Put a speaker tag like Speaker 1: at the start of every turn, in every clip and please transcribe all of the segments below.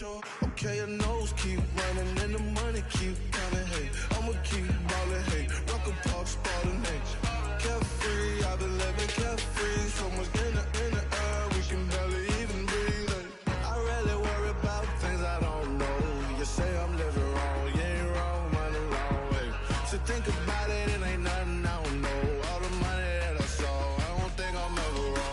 Speaker 1: Okay, your nose keep running and the money keep coming. Hey, I'ma keep ballin'. Hey, rock a park, spallin'. Hey, carefree, I've been living carefree. So much in the air, we can barely even breathe. Hey, I rarely worry about things I don't know. You say I'm living wrong, you ain't wrong, money long. Hey, so think about it, it ain't nothing I don't know. All the money that I saw, I don't think I'm ever wrong.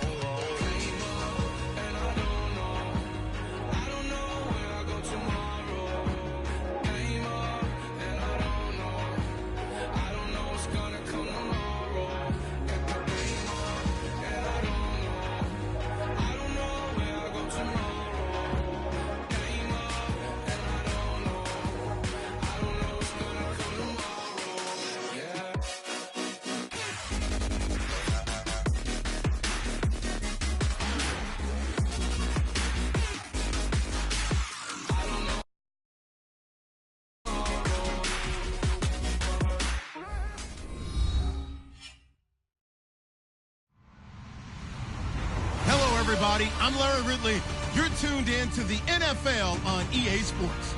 Speaker 2: Everybody, I'm Larry Ridley. You're tuned in to the NFL on EA Sports.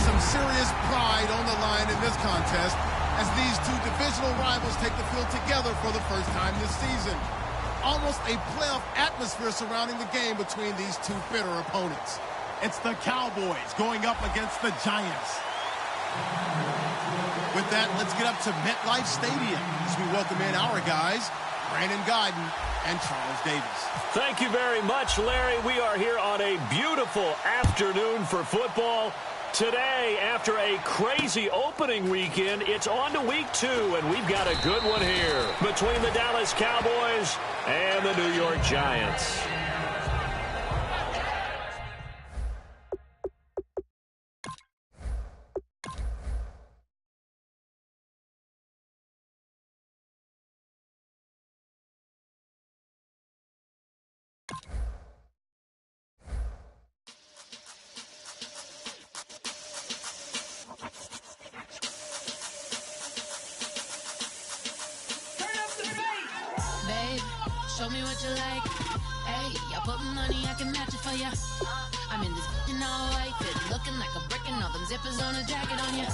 Speaker 2: Some serious pride on the line in this contest as these two divisional rivals take the field together for the first time this season. Almost a playoff atmosphere surrounding the game between these two bitter opponents. It's the Cowboys going up against the Giants. With that, let's get up to MetLife Stadium as we welcome in our guys, Brandon Guyton and Charles Davis.
Speaker 3: Thank you very much, Larry. We are here on a beautiful afternoon for football. Today, after a crazy opening weekend, it's on to week 2, and we've got a good one here between the Dallas Cowboys and the New York Giants.
Speaker 4: Show me what you like. Hey, y'all put money, I can match it for ya. I'm in this in all white fit, looking like a brick and all them zippers on a jacket on ya.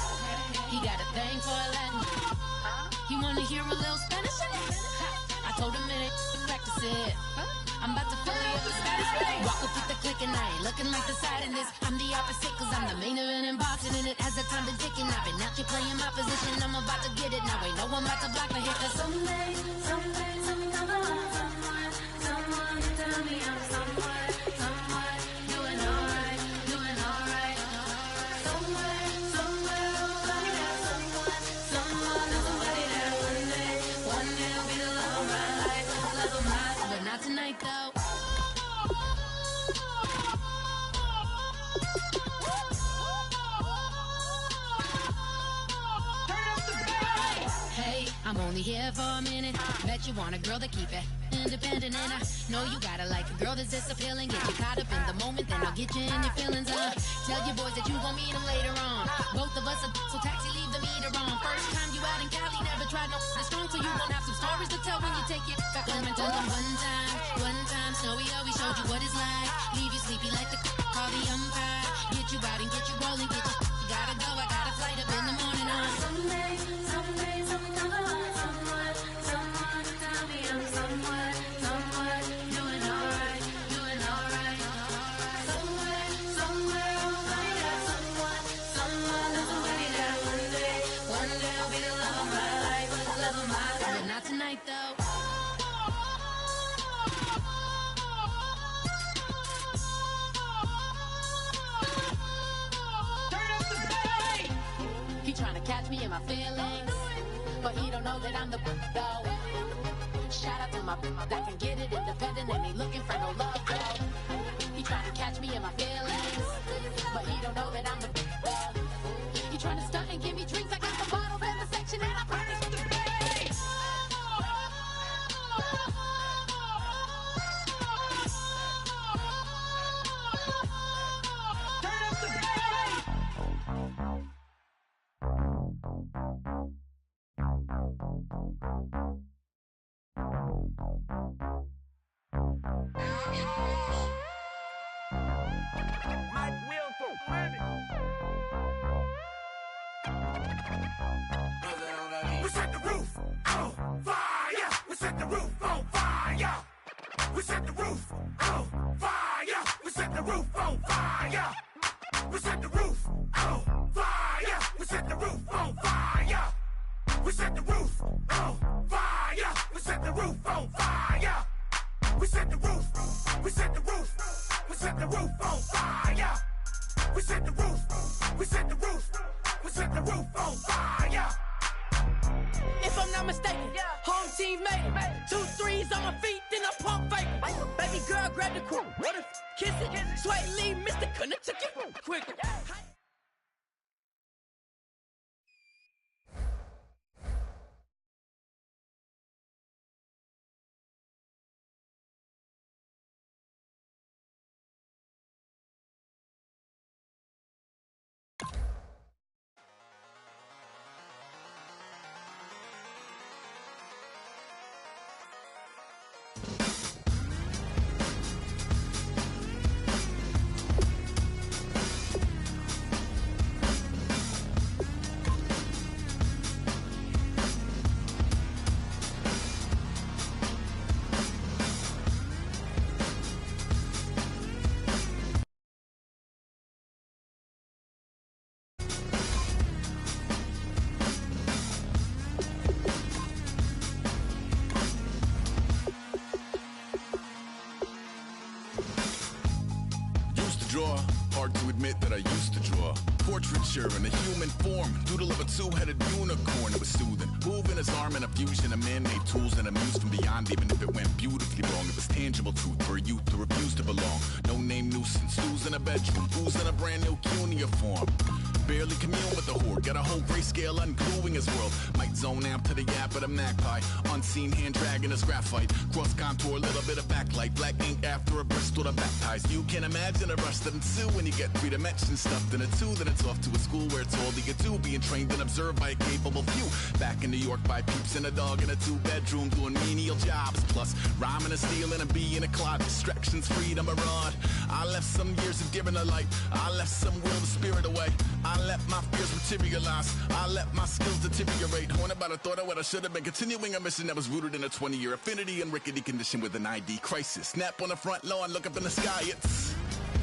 Speaker 4: He got a thing for a Latin. He wanna hear a little Spanish? I told him it ain't practice it. I'm about to fully up the status. Walk up with the click and I ain't looking like the side in this. I'm the opposite cause I'm the main event in boxing and it has the time been ticking. I've been out here playing my position, I'm about to get it. Now ain't no one about to block the hit cause someday, something come along. Someone tell me I'm someone doing alright. Somewhere, somebody got someone somebody that one day will be the love of my life, but not tonight though. Hey, I'm only here for a minute. Bet you want a girl to keep it independent, and I know you gotta like a girl that's this appealing. Get you caught up in the moment, then I'll get you in your feelings. Tell your boys that you gon' meet them later on. Both of us are so taxi, leave the meter on. First time you out in Cali, never tried no strong, so you gon' have some stories to tell when you take it back home and tell them one time, Snowy always showed you what it's like. Leave you sleepy like the call the umpire. Get you out and get you rolling, get you gotta go. I got a flight up in the morning on someday, something come along. Someone tell me I'm someone doing alright. Somewhere, I'll find out somebody that one day will be the love of my life, but not tonight though. He tryna catch me in my feelings, but he don't know that I'm the though. Shout out to my that can get it independent and ain't looking for no love though. He tryna catch me in my feelings, but he don't know that I'm the though. He tryna stunt and give me drinks. I got the bottles in the section and I promise to pay.
Speaker 5: My
Speaker 1: We set the roof on fire. We set the roof on fire. We set the roof on fire. We set the roof on fire. We set the roof on fire. We set the roof on fire. We set the roof on fire. We set the roof on fire. We set the roof. We set the roof. We set the roof on fire. We set the roof. We set the roof. We set the roof on fire.
Speaker 5: If I'm not mistaken, home team made it. 2 3s on my feet, then I pump fake. Baby girl, grab the quick. What if kiss it? Sway Lee, Mr. Couldn't took it quick.
Speaker 6: Hard to admit that I used to draw portraiture in a human form, doodle of a two-headed unicorn. It was soothing, moving his arm in a fusion of man-made tools and a muse from beyond. Even if it went beautifully wrong, it was tangible truth for a youth to refuse to belong. No name nuisance, who's in a bedroom, who's in a brand new cuneiform. Barely commune with the horde, got a whole grayscale ungluing his world. Might zone out to the yap of the magpie, unseen hand dragging his graphite. Cross contour, little bit of backlight, black ink after a Bristol to baptize. You can imagine a rush that ensue when you get 3 dimensions stuffed in a 2. Then it's off to a school where it's all that you do, being trained and observed by a capable few. Back in New York by peeps and a dog in a 2-bedroom doing menial jobs, plus rhyming and stealing and being a clod. Distractions, freedom, a rod. I left some years of giving a light, I left some will to spirit away. I let my fears materialize, I let my skills deteriorate. Haunted by the thought of what I should have been, continuing a mission that was rooted in a 20-year affinity and rickety condition with an ID crisis. Snap on the front lawn, look up in the sky, it's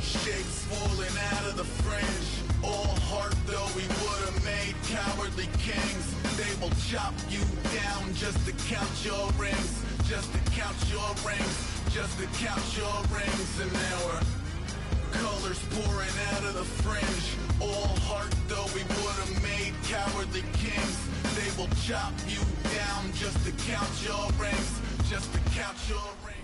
Speaker 6: shapes falling out of the fringe. All heart though we would have made cowardly kings. They will chop you down just to count your rings, just to count your rings, just to count your rings. And now we're colors pouring out of the fringe. All heart though we would have made cowardly kings. They will chop you down just to count your rings, just to count your rings.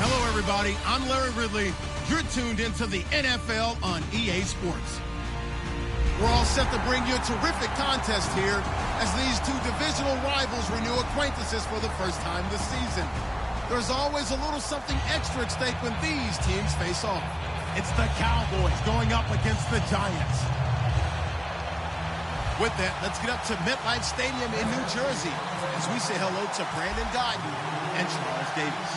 Speaker 2: Hello, everybody. I'm Larry Ridley. You're tuned into the NFL on EA Sports. We're all set to bring you a terrific contest here as these 2 divisional rivals renew acquaintances for the first time this season. There's always a little something extra at stake when these teams face off. It's the Cowboys going up against the Giants. With that, let's get up to MetLife Stadium in New Jersey as we say hello to Brandon Guyton and Charles Davis.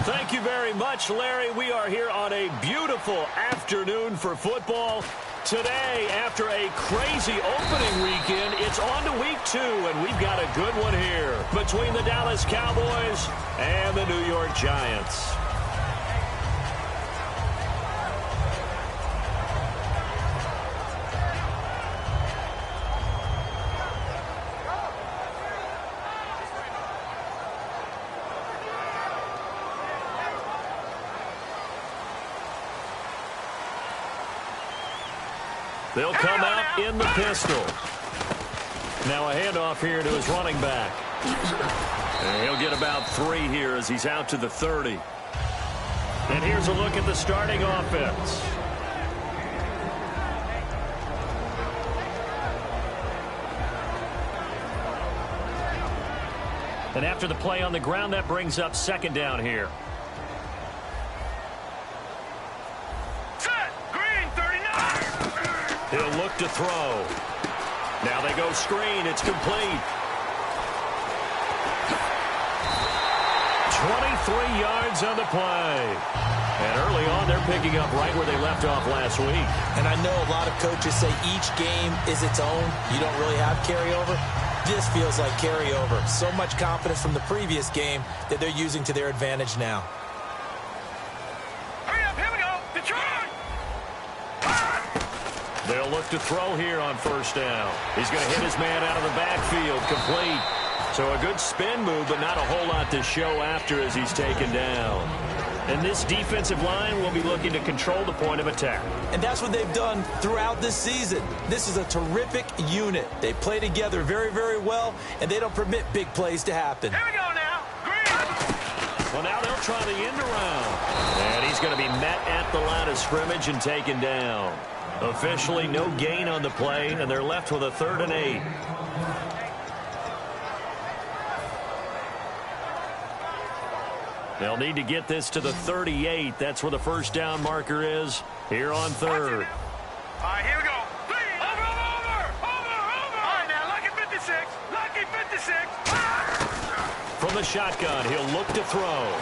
Speaker 3: Thank you very much, Larry. We are here on a beautiful afternoon for football. Today, after a crazy opening weekend, it's on to week 2, and we've got a good one here between the Dallas Cowboys and the New York Giants. They'll come out in the pistol. Now a handoff here to his running back. And he'll get about 3 here as he's out to the 30. And here's a look at the starting offense. And after the play on the ground, that brings up 2nd down here. He'll look to throw. Now they go screen. It's complete. 23 yards on the play. And early on, they're picking up right where they left off last week.
Speaker 7: And I know a lot of coaches say each game is its own. You don't really have carryover. This feels like carryover. So much confidence from the previous game that they're using to their advantage now.
Speaker 5: Hurry up, here we go. Detroit!
Speaker 3: They'll look to throw here on first down. He's going to hit his man out of the backfield, complete. So a good spin move, but not a whole lot to show after as he's taken down. And this defensive line will be looking to control the point of attack.
Speaker 7: And that's what they've done throughout this season. This is a terrific unit. They play together very, very well, and they don't permit big plays to happen.
Speaker 5: Here we go now. Green.
Speaker 3: Well, now they'll try the end around. And he's going to be met at the line of scrimmage and taken down. Officially, no gain on the play, and they're left with a 3rd and 8. They'll need to get this to the 38. That's where the first down marker is here on 3rd.
Speaker 5: All right, here we go. Over. All right, now, lucky 56. Lucky 56.
Speaker 3: From the shotgun, he'll look to throw.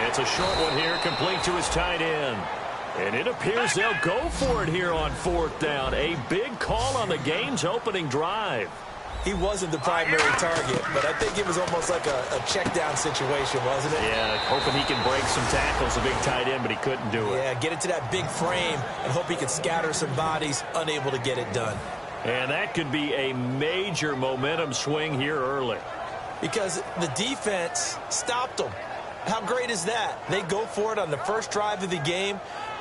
Speaker 3: It's a short one here, complete to his tight end. And it appears they'll go for it here on 4th down. A big call on the game's opening drive.
Speaker 7: He wasn't the primary target, but I think it was almost like a check-down situation, wasn't it?
Speaker 3: Yeah, hoping he can break some tackles, a big tight end, but he couldn't do it.
Speaker 7: Yeah, get into that big frame and hope he can scatter some bodies, unable to get it done.
Speaker 3: And that could be a major momentum swing here early.
Speaker 7: Because the defense stopped them. How great is that? They go for it on the first drive of the game.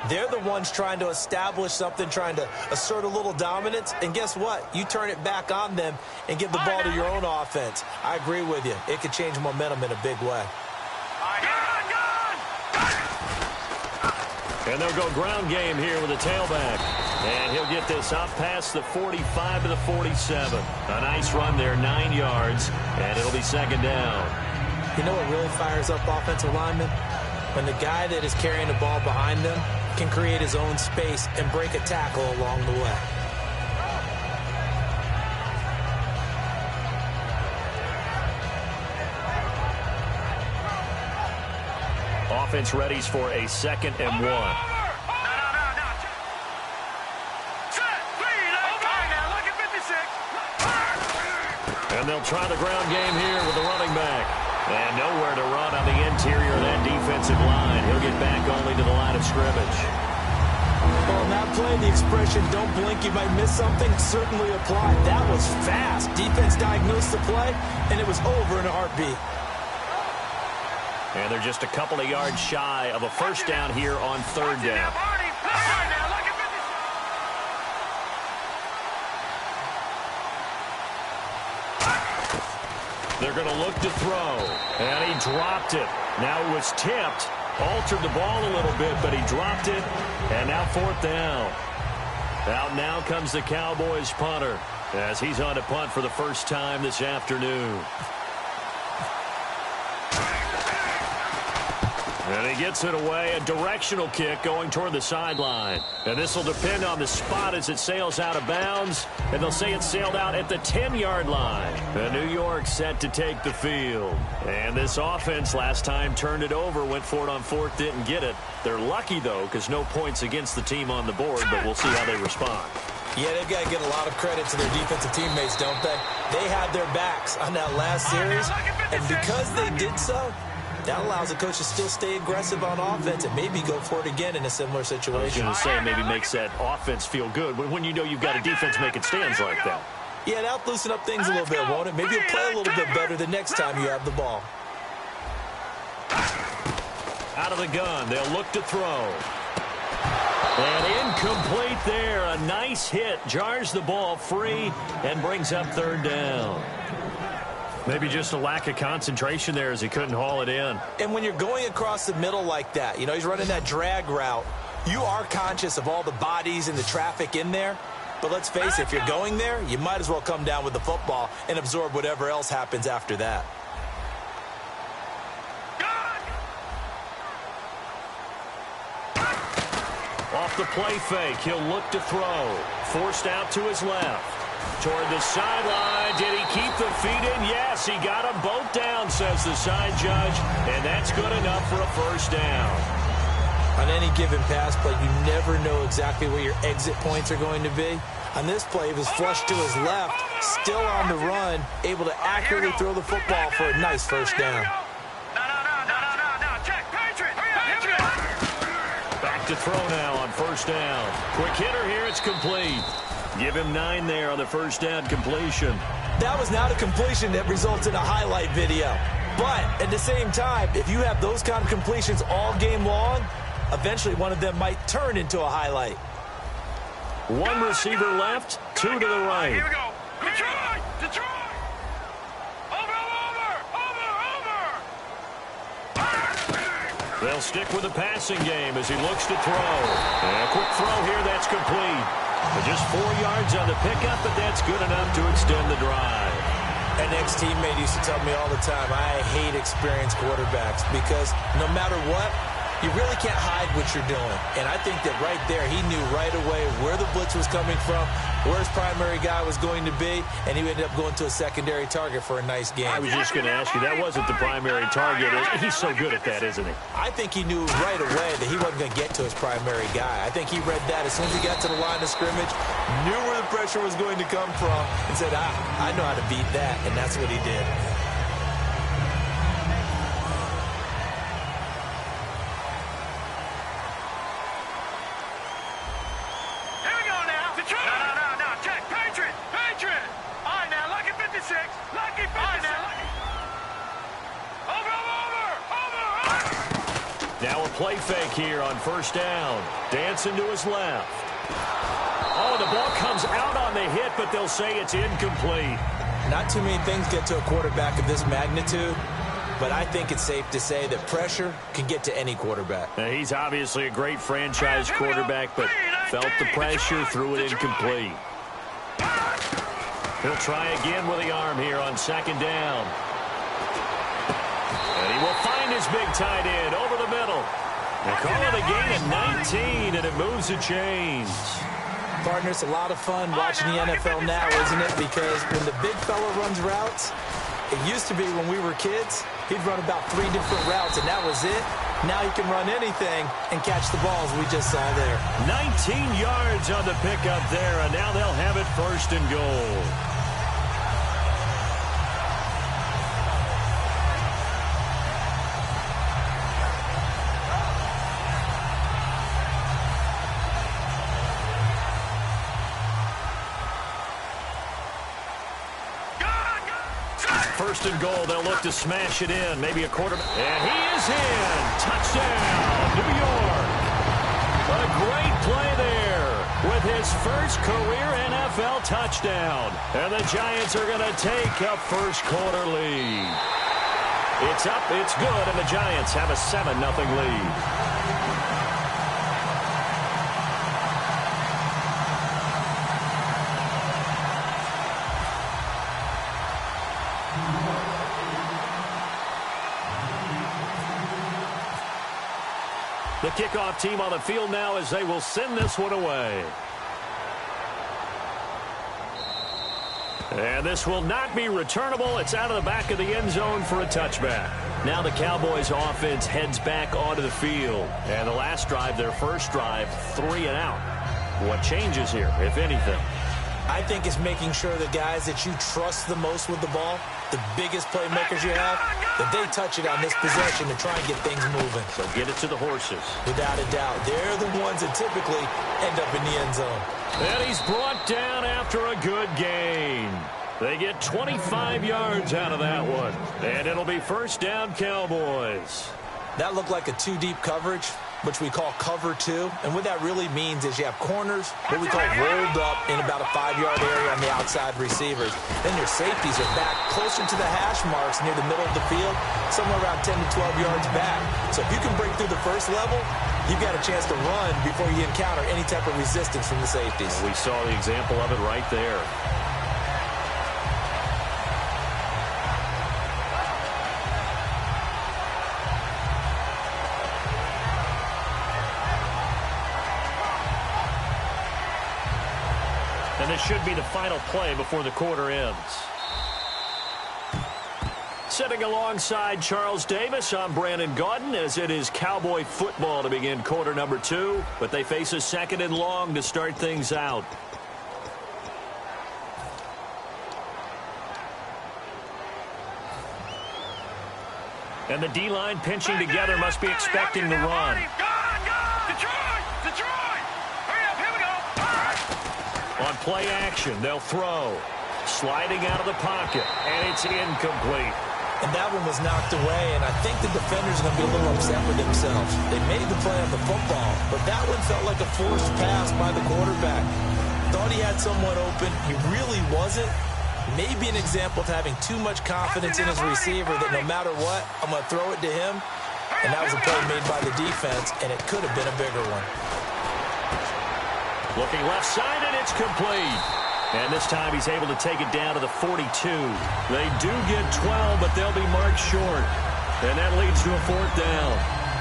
Speaker 7: They're the ones trying to establish something, trying to assert a little dominance. And guess what? You turn it back on them and give the ball to your own offense. I agree with you. It could change momentum in a big way.
Speaker 3: And they'll go ground game here with a tailback. And he'll get this up past the 45 to the 47. A nice run there, 9 yards. And it'll be 2nd down.
Speaker 7: You know what really fires up offensive linemen? When the guy that is carrying the ball behind them can create his own space and break a tackle along the way.
Speaker 3: Offense readies for a 2nd and 1. And they'll try the ground game here with the running back. And nowhere to run on the interior of that defensive line. He'll get back only to the line of scrimmage.
Speaker 7: Well, on that play, the expression, don't blink, you might miss something, certainly applied. That was fast. Defense diagnosed the play, and it was over in a heartbeat.
Speaker 3: And they're just a couple of yards shy of a first down here on 3rd down. They're going to look to throw. And he dropped it. Now it was tipped. Altered the ball a little bit, but he dropped it. And now 4th down. Out now comes the Cowboys punter as he's on to punt for the first time this afternoon. And he gets it away, a directional kick going toward the sideline. And this will depend on the spot as it sails out of bounds. And they'll say it sailed out at the 10-yard line. And New York set to take the field. And this offense last time turned it over, went for it on 4th, didn't get it. They're lucky, though, because no points against the team on the board, but we'll see how they respond.
Speaker 7: Yeah, they've got to get a lot of credit to their defensive teammates, don't they? They had their backs on that last series, and because they did so, that allows the coach to still stay aggressive on offense and maybe go for it again in a similar situation.
Speaker 3: I was going to say maybe makes that offense feel good when you know you've got a defense making stands like that.
Speaker 7: Yeah, that'll loosen up things a little bit, won't it? Maybe you'll play a little bit better the next time you have the ball.
Speaker 3: Out of the gun, they'll look to throw. And incomplete there. A nice hit. Jars the ball free and brings up 3rd down. Maybe just a lack of concentration there as he couldn't haul it in.
Speaker 7: And when you're going across the middle like that, you know, he's running that drag route, you are conscious of all the bodies and the traffic in there. But let's face it, if you're going there, you might as well come down with the football and absorb whatever else happens after that.
Speaker 3: Off the play fake, he'll look to throw. Forced out to his left. Toward the sideline. Did he keep the feet in? Yes, he got them both down, says the side judge. And that's good enough for a first down.
Speaker 7: On any given pass play, you never know exactly where your exit points are going to be. On this play, he was flushed to his left, still on the run, able to accurately throw the football for a nice first down.
Speaker 3: Back to throw now on first down. Quick hitter here, it's complete. Give him 9 there on the first down completion.
Speaker 7: That was not a completion that results in a highlight video. But at the same time, if you have those kind of completions all game long, eventually one of them might turn into a highlight.
Speaker 3: 1 receiver left, 2 to the right.
Speaker 8: Here we go. Detroit!
Speaker 3: They'll stick with the passing game as he looks to throw. And a quick throw here, that's complete. Just 4 yards on the pickup, but that's good enough to extend the drive.
Speaker 7: An ex-teammate used to tell me all the time, I hate experienced quarterbacks because no matter what, you really can't hide what you're doing. And I think that right there, he knew right away where the blitz was coming from, where his primary guy was going to be, and he ended up going to a secondary target for a nice game.
Speaker 3: I was just going to ask you, that wasn't the primary target. He's so good at that, isn't he?
Speaker 7: I think he knew right away that he wasn't going to get to his primary guy. I think he read that as soon as he got to the line of scrimmage, knew where the pressure was going to come from, and said, I know how to beat that, and that's what he did.
Speaker 3: Now a play fake here on first down. Dancing to his left. Oh, the ball comes out on the hit, but they'll say it's incomplete.
Speaker 7: Not too many things get to a quarterback of this magnitude, but I think it's safe to say that pressure can get to any quarterback.
Speaker 3: Now, he's obviously a great franchise quarterback, but felt the pressure, threw it incomplete. He'll try again with the arm here on second down. And he will find his big tight end over the middle. They call it a gain of 19, and it moves the chains.
Speaker 7: Partner, it's a lot of fun watching the NFL now, isn't it? Because when the big fella runs routes, it used to be when we were kids, he'd run about 3 different routes, and that was it. Now he can run anything and catch the balls we just saw there.
Speaker 3: 19 yards on the pickup there, and now they'll have it first and goal. First and goal, they'll look to smash it in. Maybe a quarterback. And he is in. Touchdown, New York. A great play there with his first career NFL touchdown. And the Giants are going to take a first quarter lead. It's up, it's good, and the Giants have a 7-0 lead. The kickoff team on the field now as they will send this one away. And this will not be returnable. It's out of the back of the end zone for a touchback. Now the Cowboys offense heads back onto the field. And the last drive, their first drive, 3 and out. What changes here, if anything?
Speaker 7: I think it's making sure the guys that you trust the most with the ball, the biggest playmakers you have, that they touch it on this possession to try and get things moving.
Speaker 3: So get it to the horses.
Speaker 7: Without a doubt. They're the ones that typically end up in the end zone.
Speaker 3: And he's brought down after a good gain. They get 25 yards out of that one. And it'll be first down, Cowboys.
Speaker 7: That looked like a 2-deep coverage, which we call cover 2. And what that really means is you have corners, what we call rolled up in about a 5-yard area on the outside receivers. Then your safeties are back closer to the hash marks near the middle of the field, somewhere around 10 to 12 yards back. So if you can break through the first level, you've got a chance to run before you encounter any type of resistance from the safeties.
Speaker 3: We saw the example of it right there. And this should be the final play before the quarter ends. Sitting alongside Charles Davis, I'm Brandon Gaudin, as it is Cowboy football to begin quarter number 2, but they face a 2nd and long to start things out. And the D-line pinching together must be expecting the run.
Speaker 8: Detroit! Hurry up, here we go!
Speaker 3: On play action, they'll throw. Sliding out of the pocket, and it's incomplete.
Speaker 7: And that one was knocked away, and I think the defenders are going to be a little upset with themselves. They made the play on the football, but that one felt like a forced pass by the quarterback. Thought he had someone open. He really wasn't. Maybe an example of having too much confidence in his receiver that no matter what, I'm going to throw it to him. And that was a play made by the defense, and it could have been a bigger one.
Speaker 3: Looking left side, and it's complete. And this time he's able to take it down to the 42. They do get 12, but they'll be marked short. And that leads to a 4th down.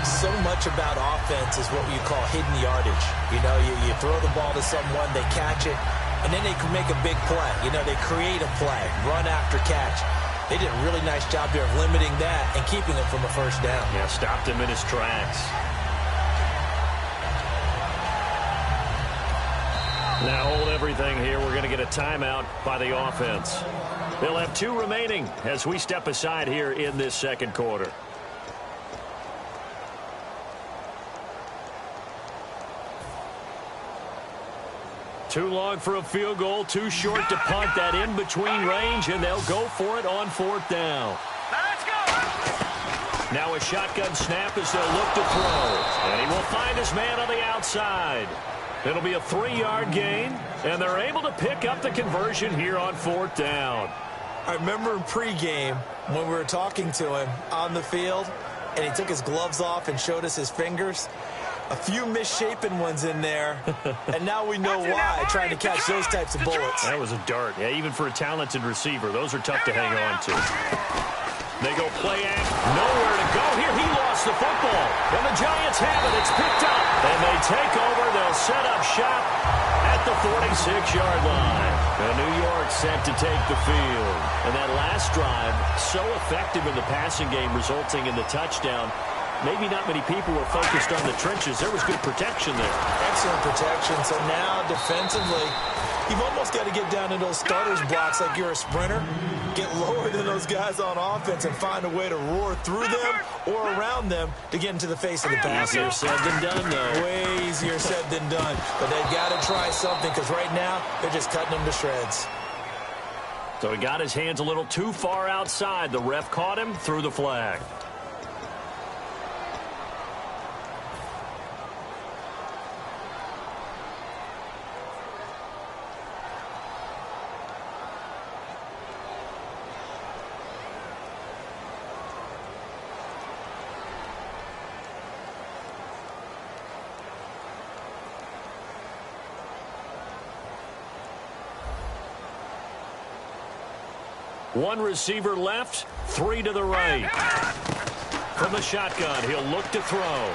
Speaker 7: So much about offense is what you call hidden yardage. You know, you throw the ball to someone, they catch it, and then they can make a big play. You know, they create a play, run after catch. They did a really nice job there of limiting that and keeping him from a 1st down.
Speaker 3: Yeah, stopped him in his tracks. Now hold everything here. We're going to get a timeout by the offense. They'll have 2 remaining as we step aside here in this 2nd quarter. Too long for a field goal, too short to punt. That in between range, and they'll go for it on 4th down.
Speaker 8: Let's go!
Speaker 3: Now a shotgun snap as they'll look to throw. And he will find his man on the outside. It'll be a 3-yard gain, and they're able to pick up the conversion here on 4th down.
Speaker 7: I remember in pregame when we were talking to him on the field, and he took his gloves off and showed us his fingers. A few misshapen ones in there, and now we know why, trying to catch those types of bullets.
Speaker 3: That was a dart. Yeah, even for a talented receiver, those are tough to hang on to. They go play act. Nowhere to go here. He lost the football. And the Giants have it. It's picked up. And they take over. They'll set up shop at the 46-yard line. And New York set to take the field. And that last drive, so effective in the passing game, resulting in the touchdown. Maybe not many people were focused on the trenches. There was good protection there.
Speaker 7: Excellent protection. So now, defensively, you've almost got to get down to those starters blocks like you're a sprinter. Get lower than those guys on offense and find a way to roar through them or around them to get into the face of the pass.
Speaker 3: Easier said than done, though.
Speaker 7: Way easier said than done. But they've got to try something because right now they're just cutting them to shreds.
Speaker 3: So he got his hands a little too far outside. The ref caught him, threw the flag. One receiver left, 3 to the right. From the shotgun, he'll look to throw.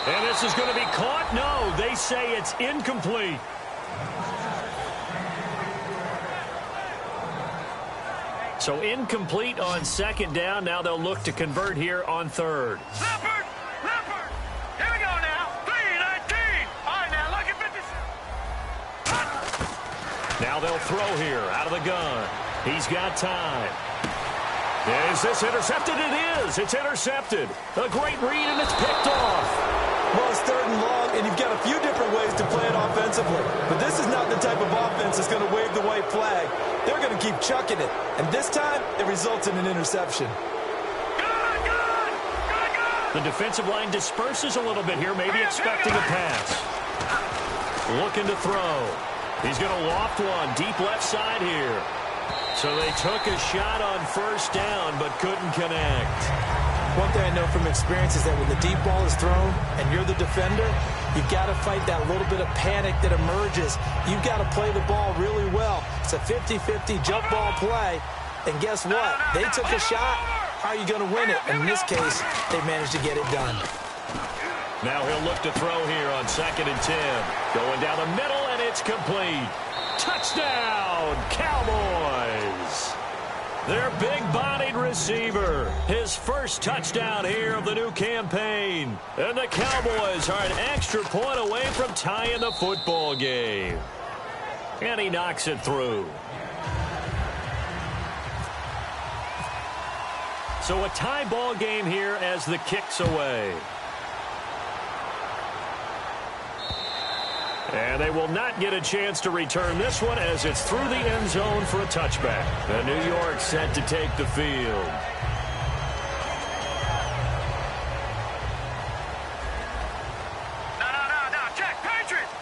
Speaker 3: And this is going to be caught. No, they say it's incomplete. So incomplete on 2nd down. Now they'll look to convert here on 3rd.
Speaker 8: Leopard! Here we go now. 3-19. All right, now look at 56.
Speaker 3: Now they'll throw here out of the gun. He's got time. Is this intercepted? It is. It's intercepted. A great read, and it's picked off.
Speaker 7: Well, it's 3rd and long, and you've got a few different ways to play it offensively. But this is not the type of offense that's going to wave the white flag. They're going to keep chucking it. And this time, it results in an interception.
Speaker 3: The defensive line disperses a little bit here, maybe expecting a pass. Looking to throw. He's going to loft one deep left side here. So they took a shot on 1st down, but couldn't connect.
Speaker 7: One thing I know from experience is that when the deep ball is thrown and you're the defender, you've got to fight that little bit of panic that emerges. You've got to play the ball really well. It's a 50-50 jump ball play. And guess what? They took a shot. How are you going to win it? And in this case, they managed to get it done.
Speaker 3: Now he'll look to throw here on 2nd and 10. Going down the middle, and it's complete. Touchdown, Cowboys! Their big-bodied receiver, his first touchdown here of the new campaign. And the Cowboys are an extra point away from tying the football game. And he knocks it through. So a tie ball game here as the kick's away. And they will not get a chance to return this one as it's through the end zone for a touchback. The New York set to take the field.
Speaker 8: No, check, Patriots!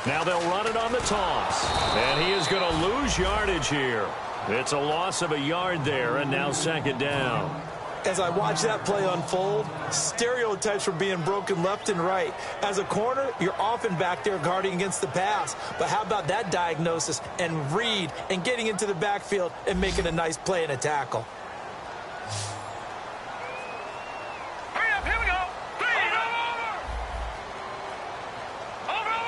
Speaker 3: Now they'll run it on the toss. And he is going to lose yardage here. It's a loss of a yard there, and now second down.
Speaker 7: As I watch that play unfold, stereotypes were being broken left and right. As a corner, you're often back there guarding against the pass. But how about that diagnosis and read and getting into the backfield and making a nice play and a tackle?
Speaker 8: Hurry up, here we go! Over!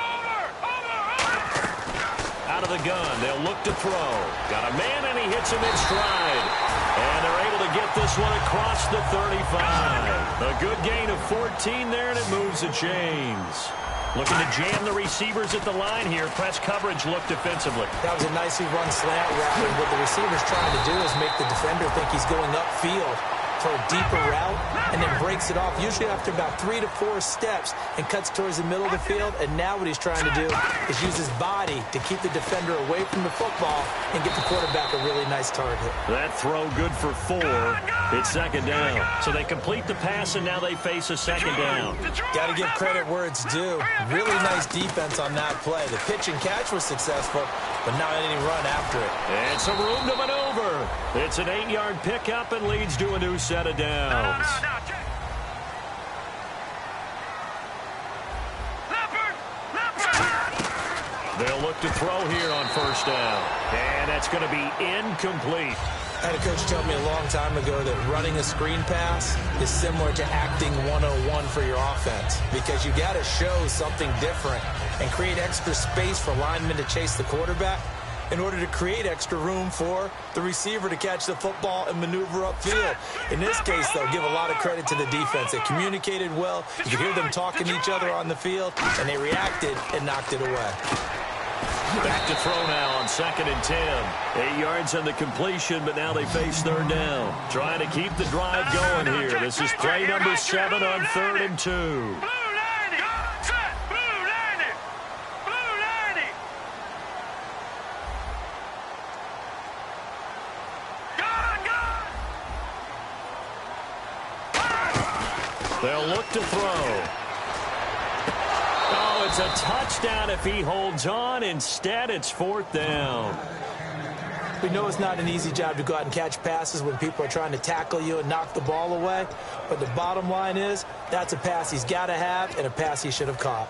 Speaker 3: Out of the gun, they'll look to throw. Got a man, and he hits him in stride. And they're able to get this one across the 35. A good gain of 14 there, and it moves the chains. Looking to jam the receivers at the line here. Press coverage look defensively.
Speaker 7: That was a nicely run slant route. And what the receiver's trying to do is make the defender think he's going upfield for a deeper route and then breaks it off, usually after about 3 to 4 steps, and cuts towards the middle of the field. And now what he's trying to do is use his body to keep the defender away from the football and get the quarterback a really nice target.
Speaker 3: That throw good for 4. It's second down. So they complete the pass, and now they face a second down.
Speaker 7: Got to give credit where it's due. Really nice defense on that play. The pitch and catch was successful, but not any run after it.
Speaker 3: And some room to maneuver. It's an 8-yard pickup and leads to a new set of downs. They'll look to throw here on first down. And that's going to be incomplete.
Speaker 7: I had a coach tell me a long time ago that running a screen pass is similar to acting 101 for your offense, because you got to show something different and create extra space for linemen to chase the quarterback in order to create extra room for the receiver to catch the football and maneuver upfield. In this case, though, give a lot of credit to the defense. They communicated well. You could hear them talking to each other on the field, and they reacted and knocked it away.
Speaker 3: Back to throw now on 2nd and 10. 8 yards on the completion, but now they face third down. Trying to keep the drive going here. This is play number 7 on 3rd and 2. They'll look to throw. Oh, it's a touchdown if he holds on. Instead, it's 4th down.
Speaker 7: We know it's not an easy job to go out and catch passes when people are trying to tackle you and knock the ball away. But the bottom line is, that's a pass he's got to have and a pass he should have caught.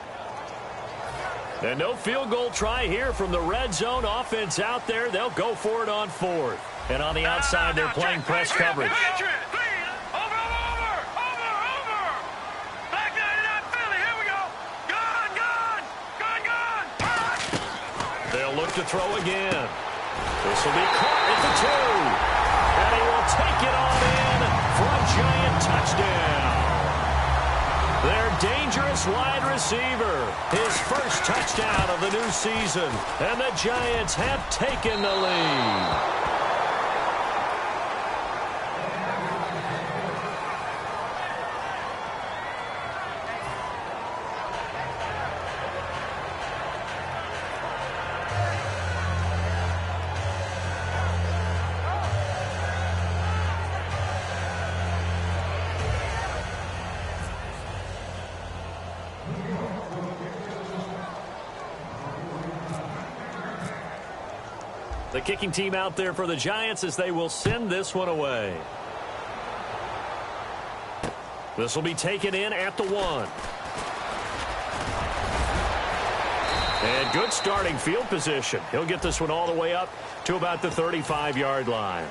Speaker 3: And no field goal try here from the red zone. Offense out there. They'll go for it on 4th. And on the outside, they're playing press coverage. They'll look to throw again. This will be caught at the 2. And he will take it on in for a giant touchdown. Their dangerous wide receiver. His first touchdown of the new season. And the Giants have taken the lead. The kicking team out there for the Giants as they will send this one away. This will be taken in at the 1. And good starting field position. He'll get this one all the way up to about the 35-yard line.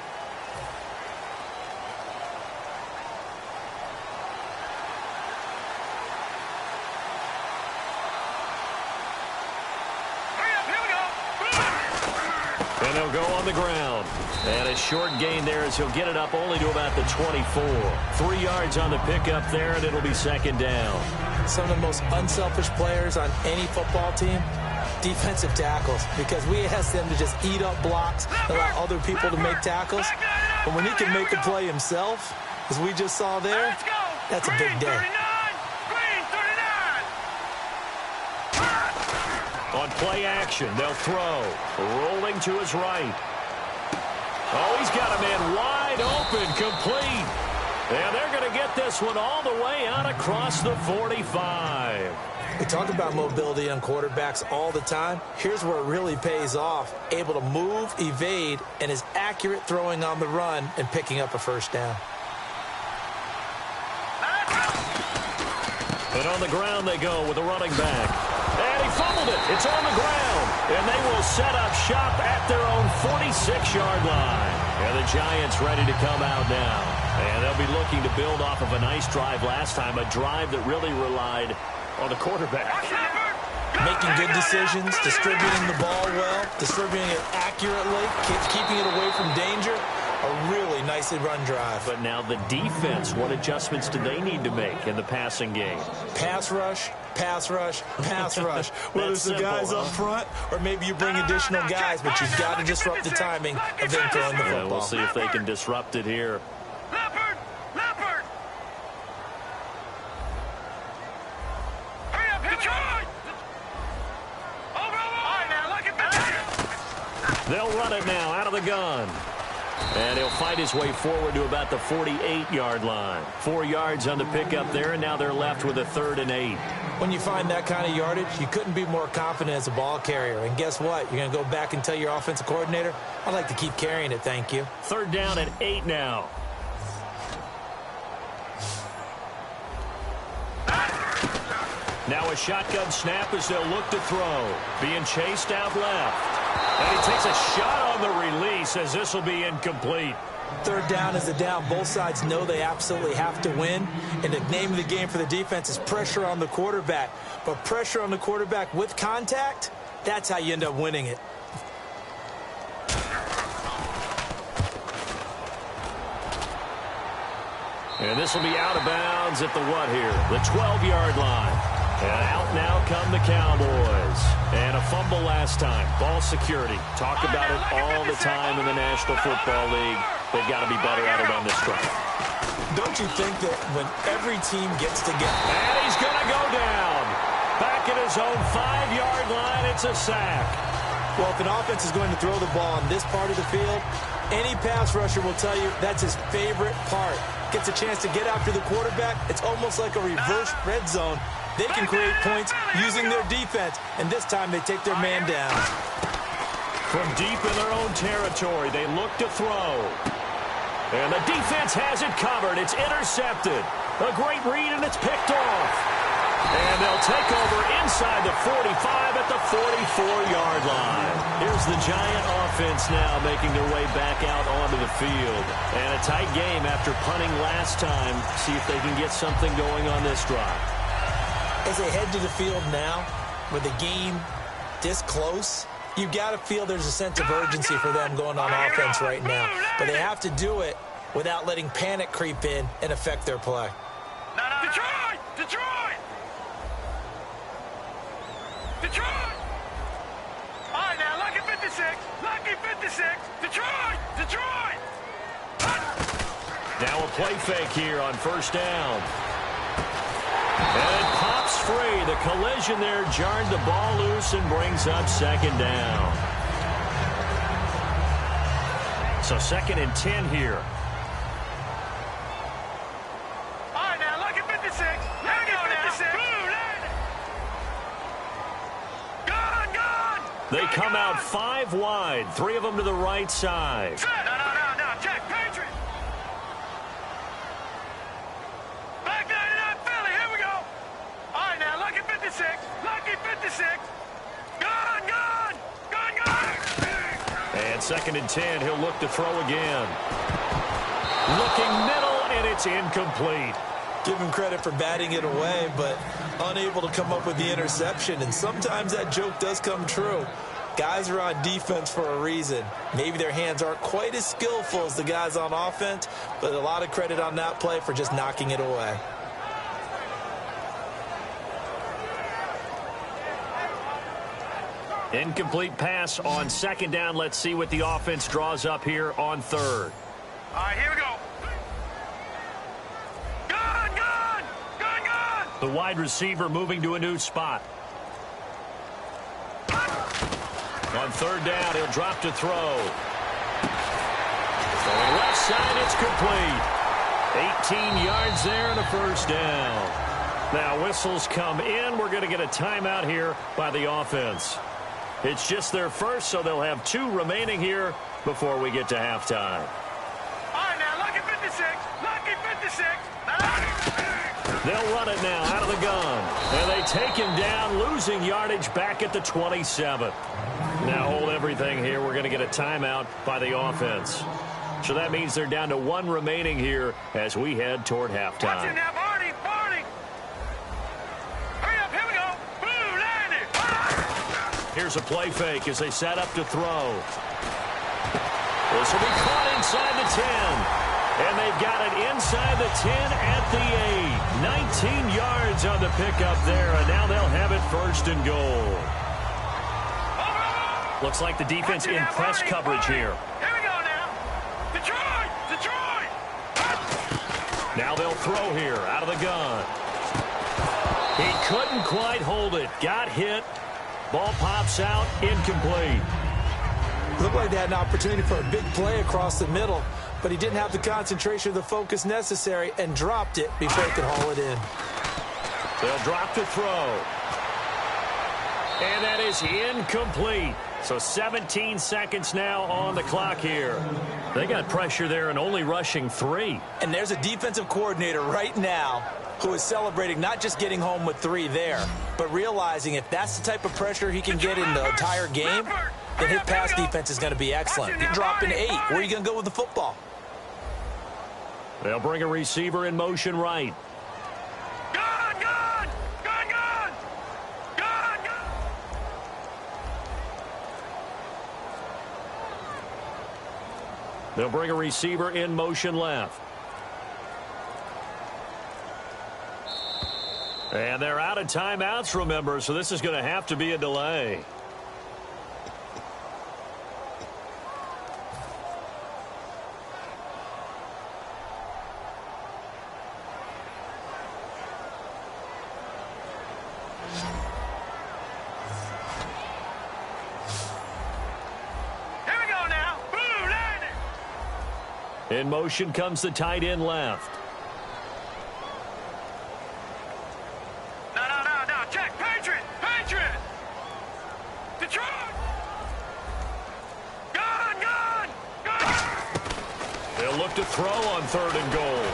Speaker 3: And they'll go on the ground. And a short gain there as he'll get it up only to about the 24. 3 yards on the pickup there, and it'll be second down.
Speaker 7: Some of the most unselfish players on any football team, defensive tackles, because we ask them to just eat up blocks, allow other people to make tackles. But when he can make a play himself, as we just saw there, that's a big day.
Speaker 3: On play action, they'll throw. Rolling to his right. Oh, he's got a man wide open, complete. And they're going to get this one all the way out across the 45.
Speaker 7: We talk about mobility on quarterbacks all the time. Here's where it really pays off. Able to move, evade, and is accurate throwing on the run and picking up a first down.
Speaker 3: And on the ground they go with a running back. And he fumbled it. It's on the ground. And they will set up shop at their own 46-yard line. And the Giants ready to come out now. And they'll be looking to build off of a nice drive last time, a drive that really relied on the quarterback.
Speaker 7: Making good decisions, distributing the ball well, distributing it accurately, keeping it away from danger. A really nicely run drive.
Speaker 3: But now the defense, what adjustments do they need to make in the passing game?
Speaker 7: Pass rush, pass rush, pass rush. Whether it's the guys up front or maybe you bring additional guys, but you've got to disrupt the timing of them throwing the football.
Speaker 3: We'll see if they can disrupt it here.
Speaker 8: Leopard! Leopard! Hurry up, Detroit! Over! All right, now, look at the...
Speaker 3: They'll run it now out of the gun. And he'll fight his way forward to about the 48-yard line. 4 yards on the pickup there, and now they're left with a 3rd and 8.
Speaker 7: When you find that kind of yardage, you couldn't be more confident as a ball carrier. And guess what? You're going to go back and tell your offensive coordinator, I'd like to keep carrying it, thank you.
Speaker 3: 3rd down and 8 now. Now a shotgun snap as they'll look to throw. Being chased out left. And he takes a shot on the release as this will be incomplete.
Speaker 7: 3rd down is a down. Both sides know they absolutely have to win. And the name of the game for the defense is pressure on the quarterback. But pressure on the quarterback with contact, that's how you end up winning it.
Speaker 3: And this will be out of bounds at the what here? The 12-yard line. And out now come the Cowboys. And a fumble last time. Ball security. Talk about it all the time in the National Football League. They've got to be better at it on this drive.
Speaker 7: Don't you think that when every team gets together...
Speaker 3: And he's going to go down. Back at his own 5-yard line, it's a sack.
Speaker 7: Well, if an offense is going to throw the ball on this part of the field, any pass rusher will tell you that's his favorite part. Gets a chance to get after the quarterback. It's almost like a reverse red zone. They can create points using their defense, and this time they take their man down.
Speaker 3: From deep in their own territory, they look to throw. And the defense has it covered. It's intercepted. A great read, and it's picked off. And they'll take over inside the 45 at the 44-yard line. Here's the Giant offense now making their way back out onto the field. And a tight game after punting last time. See if they can get something going on this drive.
Speaker 7: As they head to the field now, with the game this close, you've got to feel there's a sense of urgency for them going on offense right now. But they have to do it without letting panic creep in and affect their play.
Speaker 8: Detroit! Detroit! Detroit! All right, now, lucky 56. Lucky 56. Detroit! Detroit!
Speaker 3: Now a play fake here on 1st down. And it pops free. The collision there jarred the ball loose and brings up 2nd down. So 2nd and 10 here.
Speaker 8: All right, now, lucky 56. Lucky 56. Gone!
Speaker 3: They come out 5 wide. 3 of them to the right side.
Speaker 8: No. Jack, Patriot. Back 99, Philly. Here we go. All right, now, lucky 56. Lucky 56. Gone!
Speaker 3: And 2nd and 10, he'll look to throw again. Looking middle, and it's incomplete.
Speaker 7: Give him credit for batting it away, but unable to come up with the interception. And sometimes that joke does come true. Guys are on defense for a reason. Maybe their hands aren't quite as skillful as the guys on offense, but a lot of credit on that play for just knocking it away.
Speaker 3: Incomplete pass on second down. Let's see what the offense draws up here on third.
Speaker 8: All right, here we go.
Speaker 3: The wide receiver moving to a new spot. On third down, he'll drop to throw. Going left side, it's complete. 18 yards there and a first down. Now whistles come in. We're going to get a timeout here by the offense. It's just their first, so they'll have 2 remaining here before we get to halftime.
Speaker 8: All right, now, lucky 56. Lucky 56.
Speaker 3: They'll run it now out of the gun. And they take him down, losing yardage back at the 27. Now hold everything here. We're going to get a timeout by the offense. So that means they're down to 1 remaining here as we head toward halftime.
Speaker 8: Watch it now, Barney. Barney. Hurry up, here we go. Blue, landed.
Speaker 3: Here's a play fake as they set up to throw. This will be caught inside the 10. And they've got it inside the 10 at the 8. 19 yards on the pickup there, and now they'll have it first and goal. Looks like the defense in press coverage here.
Speaker 8: Here we go now. Detroit! Detroit!
Speaker 3: Now they'll throw here out of the gun. He couldn't quite hold it. Got hit. Ball pops out. Incomplete.
Speaker 7: Looked like they had an opportunity for a big play across the middle, but he didn't have the concentration or the focus necessary and dropped it before he could haul it in.
Speaker 3: They'll drop to throw. And that is incomplete. So 17 seconds now on the clock here. They got pressure there and only rushing 3.
Speaker 7: And there's a defensive coordinator right now who is celebrating not just getting home with 3 there, but realizing if that's the type of pressure he can get in the entire game, then his pass defense is going to be excellent. You're dropping 8. Where are you going to go with the football?
Speaker 3: They'll bring a receiver in motion right.
Speaker 8: Gun, gun! Gun, gun! Gun, gun!
Speaker 3: They'll bring a receiver in motion left. And they're out of timeouts, remember, so this is going to have to be a delay. In motion comes the tight end left.
Speaker 8: No. Check. Patriot. Detroit. Gun.
Speaker 3: They'll look to throw on third and goal.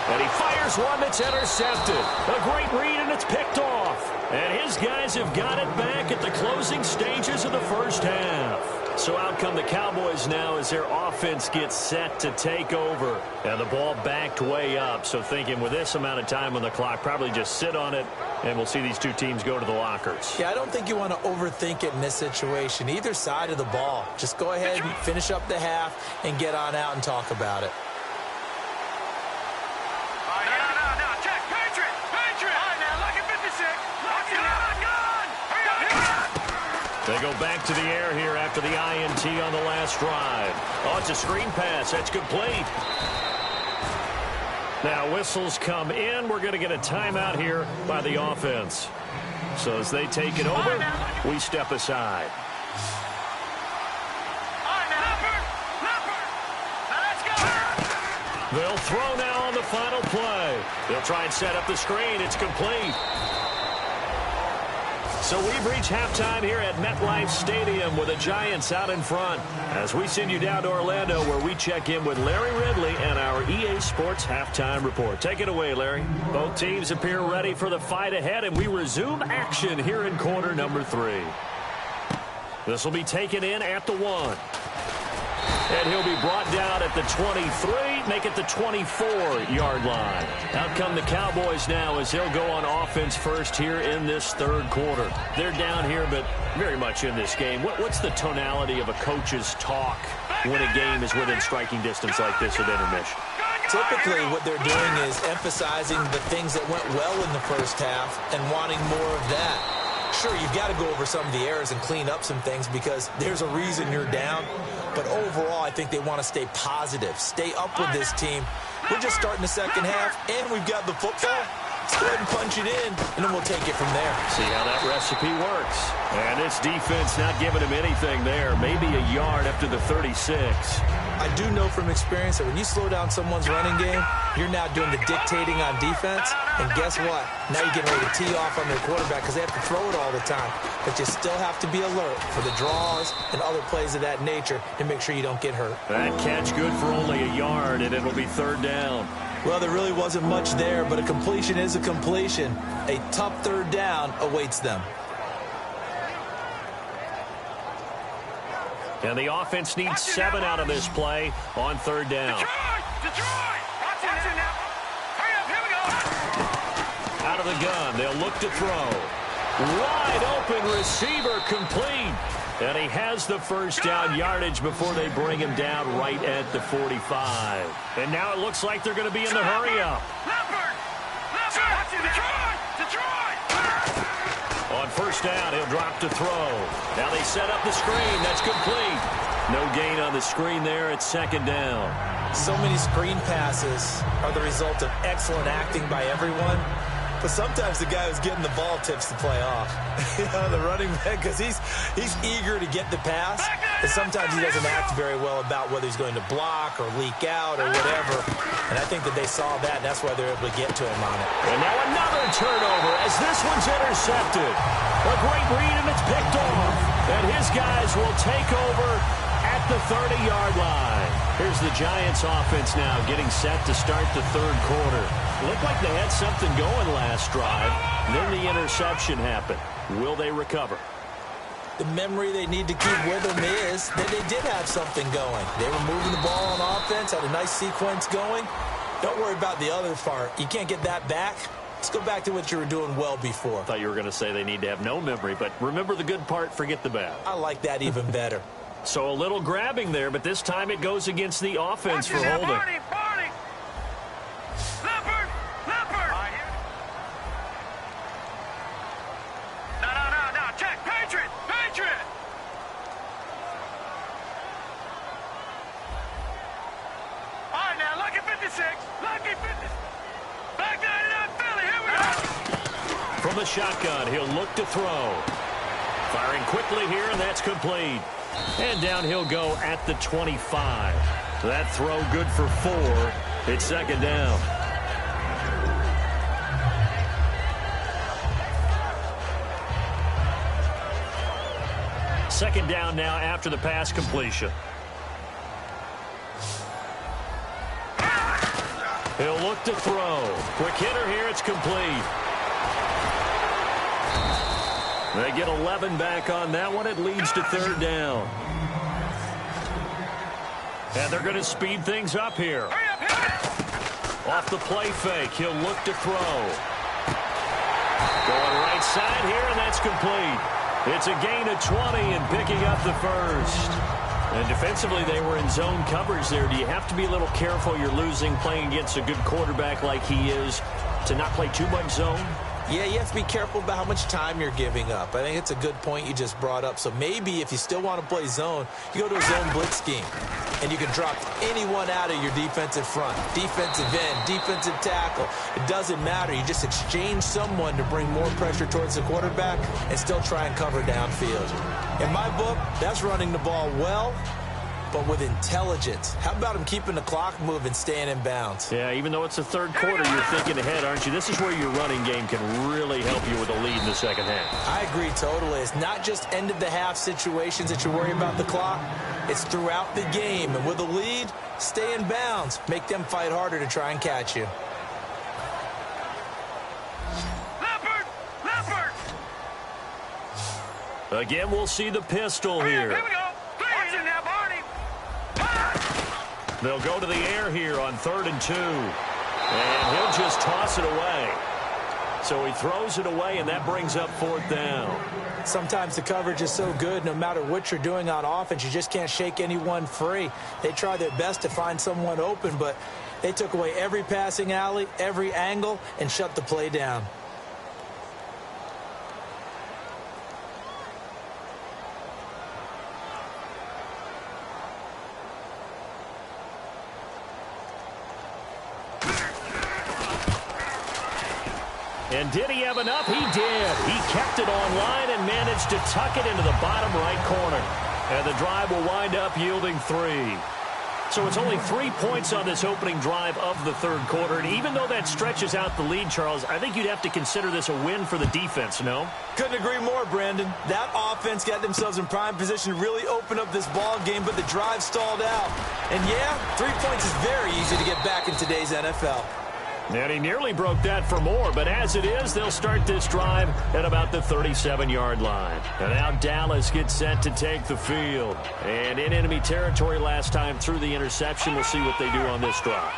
Speaker 3: And he fires one that's intercepted. A great read, and it's picked off. And his guys have got it back at the closing stages of the first half. So out come the Cowboys now as their offense gets set to take over. And the ball backed way up. So thinking with this amount of time on the clock, probably just sit on it, and we'll see these 2 teams go to the lockers.
Speaker 7: Yeah, I don't think you want to overthink it in this situation. Either side of the ball. Just go ahead and finish up the half and get on out and talk about it.
Speaker 8: No. Check. Patriot. All right, now, lucky 56.
Speaker 3: They go back to the air here after the INT on the last drive. Oh, it's a screen pass. That's complete. Now whistles come in. We're going to get a timeout here by the offense. So as they take it over, we step aside. They'll throw now on the final play. They'll try and set up the screen. It's complete. So we've reached halftime here at MetLife Stadium with the Giants out in front. As we send you down to Orlando where we check in with Larry Ridley and our EA Sports Halftime Report. Take it away, Larry. Both teams appear ready for the fight ahead, and we resume action here in quarter number 3. This will be taken in at the 1. And he'll be brought down at the 23. complete, make it the 24-yard line. Out come the Cowboys now as they'll go on offense first here in this third quarter. They're down here, but very much in this game. What's the tonality of a coach's talk when a game is within striking distance like this at intermission?
Speaker 7: Typically, what they're doing is emphasizing the things that went well in the first half and wanting more of that. Sure, you've got to go over some of the errors and clean up some things because there's a reason you're down. But overall, I think they want to stay positive, stay up with this team. We're just starting the second half, and we've got the football. Let's go ahead and punch it in, and then we'll take it from there.
Speaker 3: See how that recipe works. And this defense not giving him anything there. Maybe a yard after the 36.
Speaker 7: I do know from experience that when you slow down someone's running game, you're now doing the dictating on defense. And guess what? Now you're getting ready to tee off on their quarterback because they have to throw it all the time. But you still have to be alert for the draws and other plays of that nature and make sure you don't get hurt.
Speaker 3: That catch good for only a yard, and it'll be third down.
Speaker 7: Well, there really wasn't much there, but a completion is a completion. A tough third down awaits them.
Speaker 3: And the offense needs 7 out of this play on third down.
Speaker 8: Detroit! Watch it now. Hurry up, here we go.
Speaker 3: Out of the gun, they'll look to throw. Wide open receiver complete. And he has the first down yardage before they bring him down right at the 45. And now it looks like they're going to be in the hurry-up.
Speaker 8: Detroit!
Speaker 3: On first down, he'll drop to throw. Now they set up the screen. That's complete. No gain on the screen there at second down.
Speaker 7: So many screen passes are the result of excellent acting by everyone. But sometimes the guy who's getting the ball tips the play off. The running back, because he's eager to get the pass. And sometimes he doesn't act very well about whether he's going to block or leak out or whatever. And I think that they saw that, and that's why they're able to get to him on it.
Speaker 3: And now another turnover as this one's intercepted. A great read, and it's picked off. And his guys will take over at the 30-yard line. Here's the Giants offense now getting set to start the third quarter. Looked like they had something going last drive. Then the interception happened. Will they recover?
Speaker 7: The memory they need to keep with them is that they did have something going. They were moving the ball on offense, had a nice sequence going. Don't worry about the other part. You can't get that back. Let's go back to what you were doing well before.
Speaker 3: I thought you were going to say they need to have no memory, but remember the good part, forget the bad.
Speaker 7: I like that even better.
Speaker 3: So a little grabbing there, but this time it goes against the offense for holding.
Speaker 8: Barney! Leopard! No, check! Patriot! All right, now, lucky 56. Back 99 Philly, here we go!
Speaker 3: From the shotgun, he'll look to throw. Firing quickly here, and that's complete. And down he'll go at the 25. That throw good for 4. It's second down. Second down now after the pass completion. He'll look to throw. Quick hitter here, it's complete. They get 11 back on that one. It leads to third down. And they're going to speed things up here. Off the play fake, he'll look to throw. Going right side here, and that's complete. It's a gain of 20 and picking up the first. And defensively, they were in zone coverage there. Do you have to be a little careful? You're losing playing against a good quarterback like he is to not play too much zone?
Speaker 7: Yeah, you have to be careful about how much time you're giving up. I think it's a good point you just brought up. So maybe if you still want to play zone, you go to a zone blitz scheme. And you can drop anyone out of your defensive front. Defensive end, defensive tackle. It doesn't matter. You just exchange someone to bring more pressure towards the quarterback and still try and cover downfield. In my book, that's running the ball well, but with intelligence. How about him keeping the clock moving, staying in bounds?
Speaker 3: Yeah, even though it's the third quarter, you're thinking ahead, aren't you? This is where your running game can really help you with a lead in the second half.
Speaker 7: I agree totally. It's not just end-of-the-half situations that you worry about the clock. It's throughout the game. And with a lead, stay in bounds. Make them fight harder to try and catch you.
Speaker 8: Leopard!
Speaker 3: Again, we'll see the pistol here.
Speaker 8: Here we go. Watch it now, Barney.
Speaker 3: They'll go to the air here on 3rd and 2. And he'll just toss it away. So he throws it away, and that brings up 4th down.
Speaker 7: Sometimes the coverage is so good, no matter what you're doing on offense, you just can't shake anyone free. They try their best to find someone open, but they took away every passing alley, every angle, and shut the play down.
Speaker 3: And did he have enough? He did. He kept it online and managed to tuck it into the bottom right corner. And the drive will wind up yielding 3. So it's only 3 points on this opening drive of the 3rd quarter. And even though that stretches out the lead, Charles, I think you'd have to consider this a win for the defense, no?
Speaker 7: Couldn't agree more, Brandon. That offense got themselves in prime position to really open up this ball game, but the drive stalled out. And yeah, 3 points is very easy to get back in today's NFL.
Speaker 3: And he nearly broke that for more, but as it is, they'll start this drive at about the 37-yard line. And now Dallas gets set to take the field. And in enemy territory last time through the interception, we'll see what they do on this drive.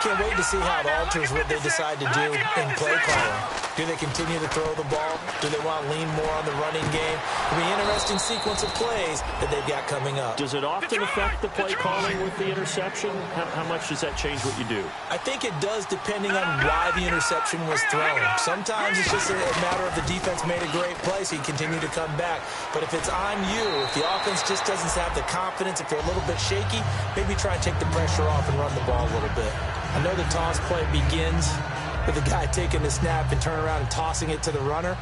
Speaker 7: Can't wait to see how it alters what they decide to do in play calling. Do they continue to throw the ball? Do they want to lean more on the running game? It'll be an interesting sequence of plays that they've got coming up.
Speaker 3: Does it often affect the play calling with the interception? How much does that change what you do?
Speaker 7: I think it does depending on why the interception was thrown. Sometimes it's just a matter of the defense made a great play, so you continue to come back. But if it's on you, if the offense just doesn't have the confidence, if they're a little bit shaky, maybe try and take the pressure off and run the ball a little bit. I know the toss play begins with the guy taking the snap and turning around and tossing it to the runner.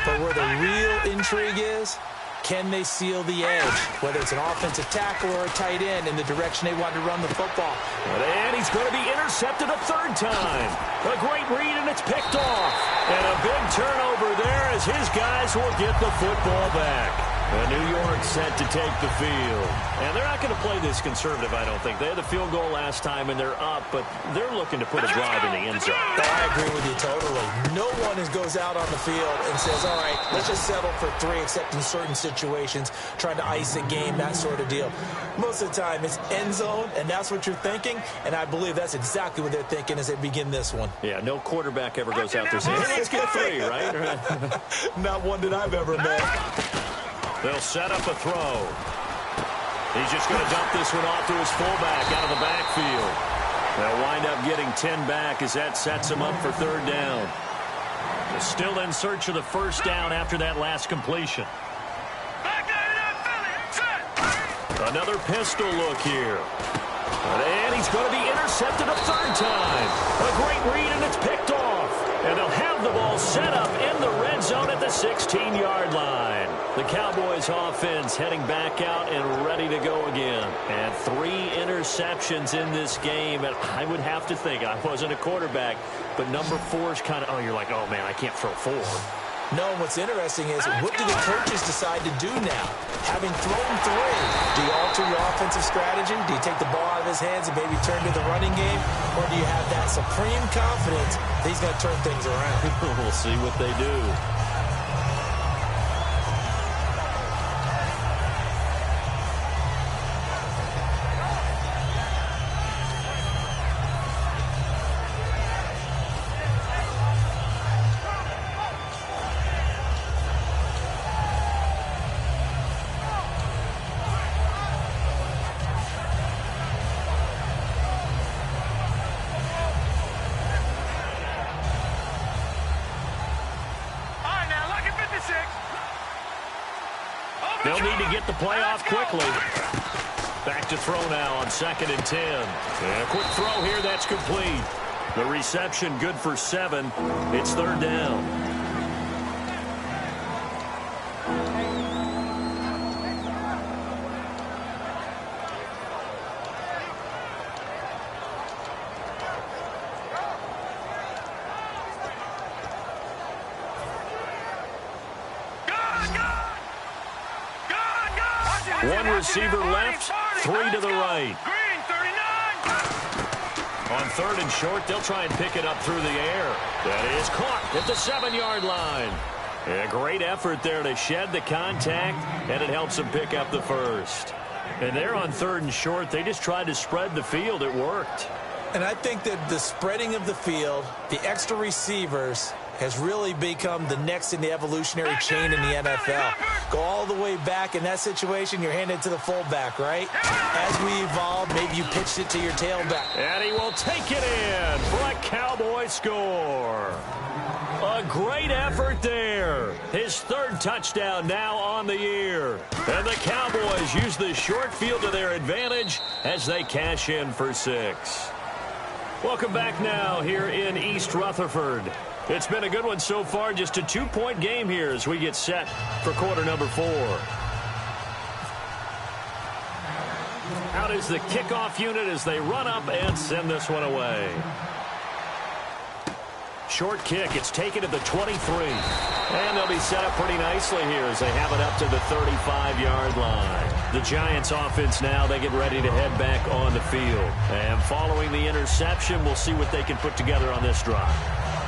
Speaker 7: But where the real intrigue is, can they seal the edge, whether it's an offensive tackle or a tight end in the direction they want to run the football?
Speaker 3: And he's going to be intercepted a 3rd time. A great read, and it's picked off. And a big turnover there as his guys will get the football back. And New York set to take the field. And they're not going to play this conservative, I don't think. They had the field goal last time, and they're up, but they're looking to put a drive in the end zone.
Speaker 7: Oh, I agree with you totally. No one goes out on the field and says, all right, let's just settle for 3, except in certain situations, trying to ice a game, that sort of deal. Most of the time, it's end zone, and that's what you're thinking, and I believe that's exactly what they're thinking as they begin this one.
Speaker 3: Yeah, no quarterback ever goes out there saying, hey, let's get 3, right?
Speaker 7: Not one that I've ever met.
Speaker 3: They'll set up a throw. He's just going to dump this one off to his fullback out of the backfield. They'll wind up getting 10 back as that sets him up for 3rd down. They're still in search of the 1st down after that last completion. Another pistol look here. And he's going to be intercepted a 3rd time. A great read, and it's picked off. And they'll have the ball set up in the red zone at the 16-yard line. The Cowboys offense heading back out and ready to go again. And 3 interceptions in this game. And I would have to think, I wasn't a quarterback, but number 4 is kind of, oh, you're like, oh, man, I can't throw 4.
Speaker 7: No, what's interesting is, what do the coaches decide to do now? Having thrown 3, do you alter your offensive strategy? Do you take the ball out of his hands and maybe turn to the running game? Or do you have that supreme confidence that he's going to turn things around?
Speaker 3: We'll see what they do. They'll need to get the play off quickly. Back to throw now on 2nd and 10. And a quick throw here, that's complete. The reception good for 7. It's 3rd down. One receiver left, 3 to the right. On 3rd and short, they'll try and pick it up through the air. That is caught at the 7-yard line. And a great effort there to shed the contact, and it helps them pick up the 1st. And they're on 3rd and short. They just tried to spread the field. It worked.
Speaker 7: And I think that the spreading of the field, the extra receivers, has really become the next in the evolutionary chain in the NFL. Go all the way back in that situation, you're handed to the fullback, right? As we evolve, maybe you pitched it to your tailback.
Speaker 3: And he will take it in for a Cowboy score. A great effort there. His 3rd touchdown now on the year. And the Cowboys use the short field to their advantage as they cash in for 6. Welcome back now here in East Rutherford. It's been a good one so far, just a 2-point game here as we get set for quarter number 4. Out is the kickoff unit as they run up and send this one away. Short kick, it's taken at the 23. And they'll be set up pretty nicely here as they have it up to the 35-yard line. The Giants offense now, they get ready to head back on the field. And following the interception, we'll see what they can put together on this drive.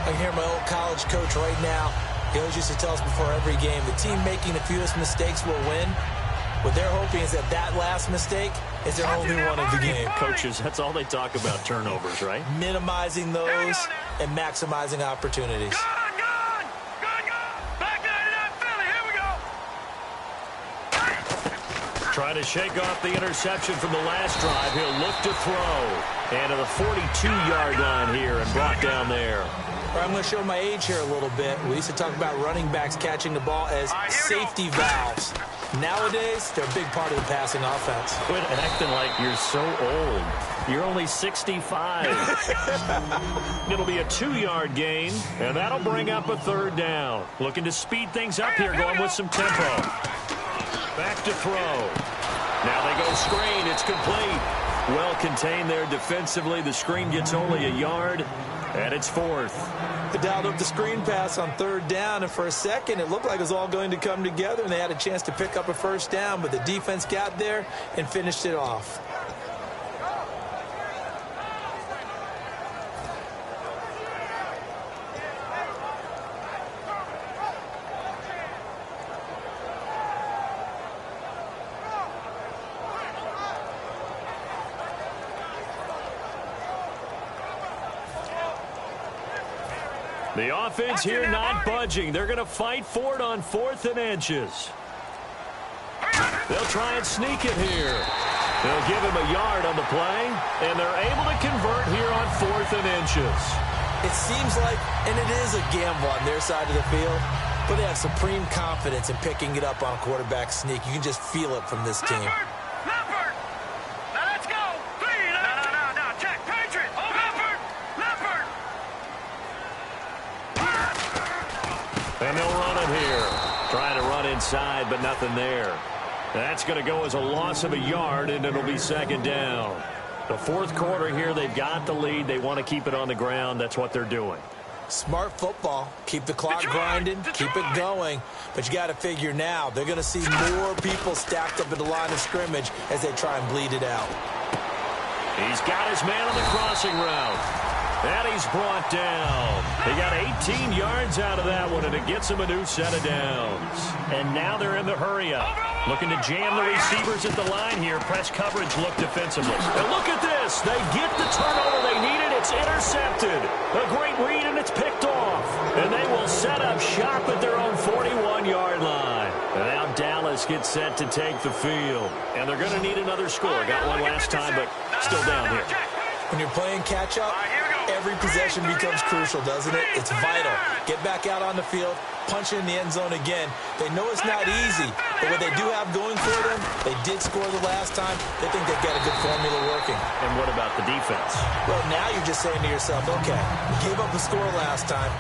Speaker 7: I hear my old college coach right now. He always used to tell us before every game, the team making the fewest mistakes will win. What they're hoping is that that last mistake is their only one of the game.
Speaker 3: Coaches, that's all they talk about, turnovers, right?
Speaker 7: Minimizing those and maximizing opportunities.
Speaker 3: Trying to shake off the interception from the last drive. He'll look to throw. And to the 42-yard line here and brought down there.
Speaker 7: I'm going to show my age here a little bit. We used to talk about running backs catching the ball as safety valves. Nowadays, they're a big part of the passing offense.
Speaker 3: Quit acting like you're so old. You're only 65. It'll be a 2-yard gain, and that'll bring up a 3rd down. Looking to speed things up here, going with some tempo. Back to throw. Now they go screen. It's complete. Well contained there defensively. The screen gets only a yard, and it's 4th.
Speaker 7: They dialed up the screen pass on 3rd down, and for a second it looked like it was all going to come together, and they had a chance to pick up a 1st down, but the defense got there and finished it off.
Speaker 3: The offense here not budging. They're going to fight for it on 4th and inches. They'll try and sneak it here. They'll give him a yard on the play, and they're able to convert here on 4th and inches.
Speaker 7: It seems like, and it is a gamble on their side of the field, but they have supreme confidence in picking it up on a quarterback sneak. You can just feel it from this team.
Speaker 3: And they'll run it here. Trying to run inside, but nothing there. That's going to go as a loss of a yard, and it'll be 2nd down. The 4th quarter here, they've got the lead. They want to keep it on the ground. That's what they're doing.
Speaker 7: Smart football. Keep the clock grinding. Keep it going. But you got to figure now, they're going to see more people stacked up at the line of scrimmage as they try and bleed it out.
Speaker 3: He's got his man on the crossing route. And he's brought down. They got 18 yards out of that one, and it gets him a new set of downs. And now they're in the hurry-up. Looking to jam the receivers at the line here. Press coverage look defensively. And look at this. They get the turnover they needed. It's intercepted. A great read, and it's picked off. And they will set up shop at their own 41-yard line. And now Dallas gets set to take the field. And they're going to need another score. Got one last time, but still down here.
Speaker 7: When you're playing catch-up, every possession becomes crucial, doesn't it? It's vital. Get back out on the field, punch it in the end zone again. They know it's not easy, but what they do have going for them, they did score the last time. They think they've got a good formula working.
Speaker 3: And what about the defense?
Speaker 7: Well, now you're just saying to yourself, okay, we gave up a score last time.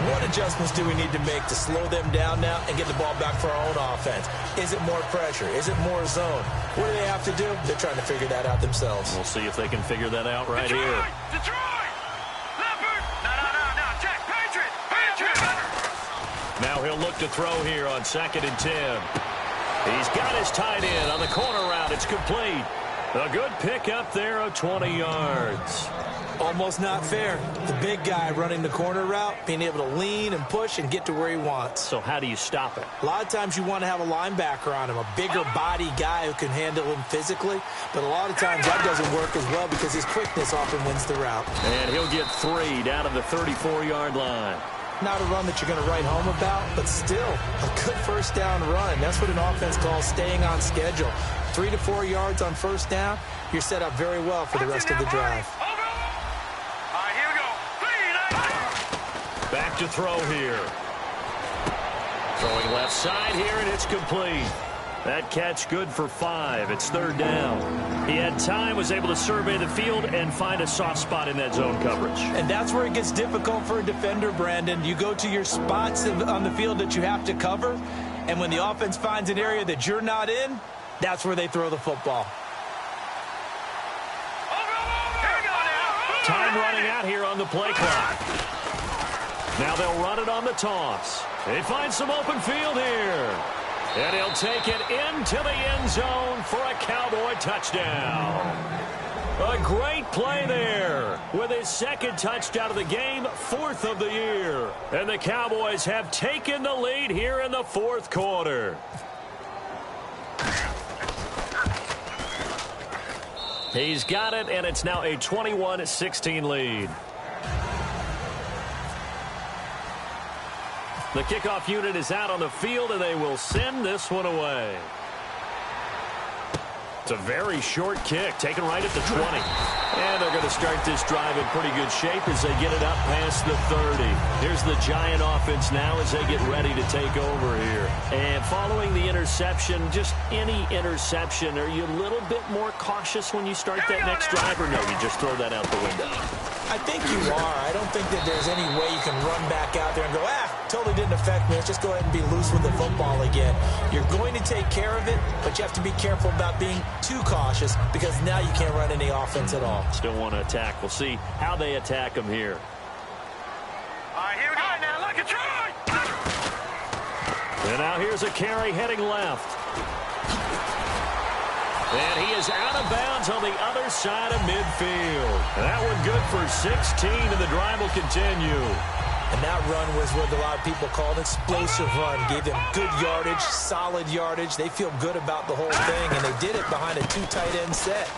Speaker 7: What adjustments do we need to make to slow them down now and get the ball back for our own offense? Is it more pressure? Is it more zone? What do they have to do? They're trying to figure that out themselves.
Speaker 3: We'll see if they can figure that out right here.
Speaker 8: Detroit! Leopard! No, check, Patriot!
Speaker 3: Now he'll look to throw here on 2nd and 10. He's got his tight end on the corner route. It's complete. A good pickup there of 20 yards.
Speaker 7: Almost not fair. The big guy running the corner route, being able to lean and push and get to where he wants.
Speaker 3: So how do you stop it?
Speaker 7: A lot of times you want to have a linebacker on him, a bigger body guy who can handle him physically. But a lot of times that doesn't work as well because his quickness often wins the route.
Speaker 3: And he'll get 3 down to the 34-yard line.
Speaker 7: Not a run that you're going to write home about, but still a good first down run. That's what an offense calls staying on schedule. 3 to 4 yards on first down, you're set up very well for the rest of the drive.
Speaker 3: Back to throw here. Throwing left side here, and it's complete. That catch good for 5. It's 3rd down. He had time, was able to survey the field and find a soft spot in that zone coverage.
Speaker 7: And that's where it gets difficult for a defender, Brandon. You go to your spots on the field that you have to cover, and when the offense finds an area that you're not in, that's where they throw the football.
Speaker 3: Time running out here on the play clock. Now they'll run it on the toss. They find some open field here. And he'll take it into the end zone for a Cowboy touchdown. A great play there with his 2nd touchdown of the game, 4th of the year. And the Cowboys have taken the lead here in the 4th quarter. He's got it, and it's now a 21-16 lead. The kickoff unit is out on the field, and they will send this one away. It's a very short kick, taken right at the 20. And they're going to start this drive in pretty good shape as they get it up past the 30. Here's the Giant offense now as they get ready to take over here. And following the interception, just any interception, are you a little bit more cautious when you start that next drive, or no, you just throw that out the window?
Speaker 7: I think you are. I don't think that there's any way you can run back out there and go, totally didn't affect me. Let's just go ahead and be loose with the football again. You're going to take care of it, but you have to be careful about being too cautious because now you can't run any offense at all.
Speaker 3: Still want to attack. We'll see how they attack them here.
Speaker 8: All right, here we go. All right, now look at Troy.
Speaker 3: And now here's a carry heading left. And he is out of bounds on the other side of midfield. That one good for 16, and the drive will continue.
Speaker 7: And that run was what a lot of people call an explosive run. Gave them good yardage, solid yardage. They feel good about the whole thing, and they did it behind a 2 tight end set.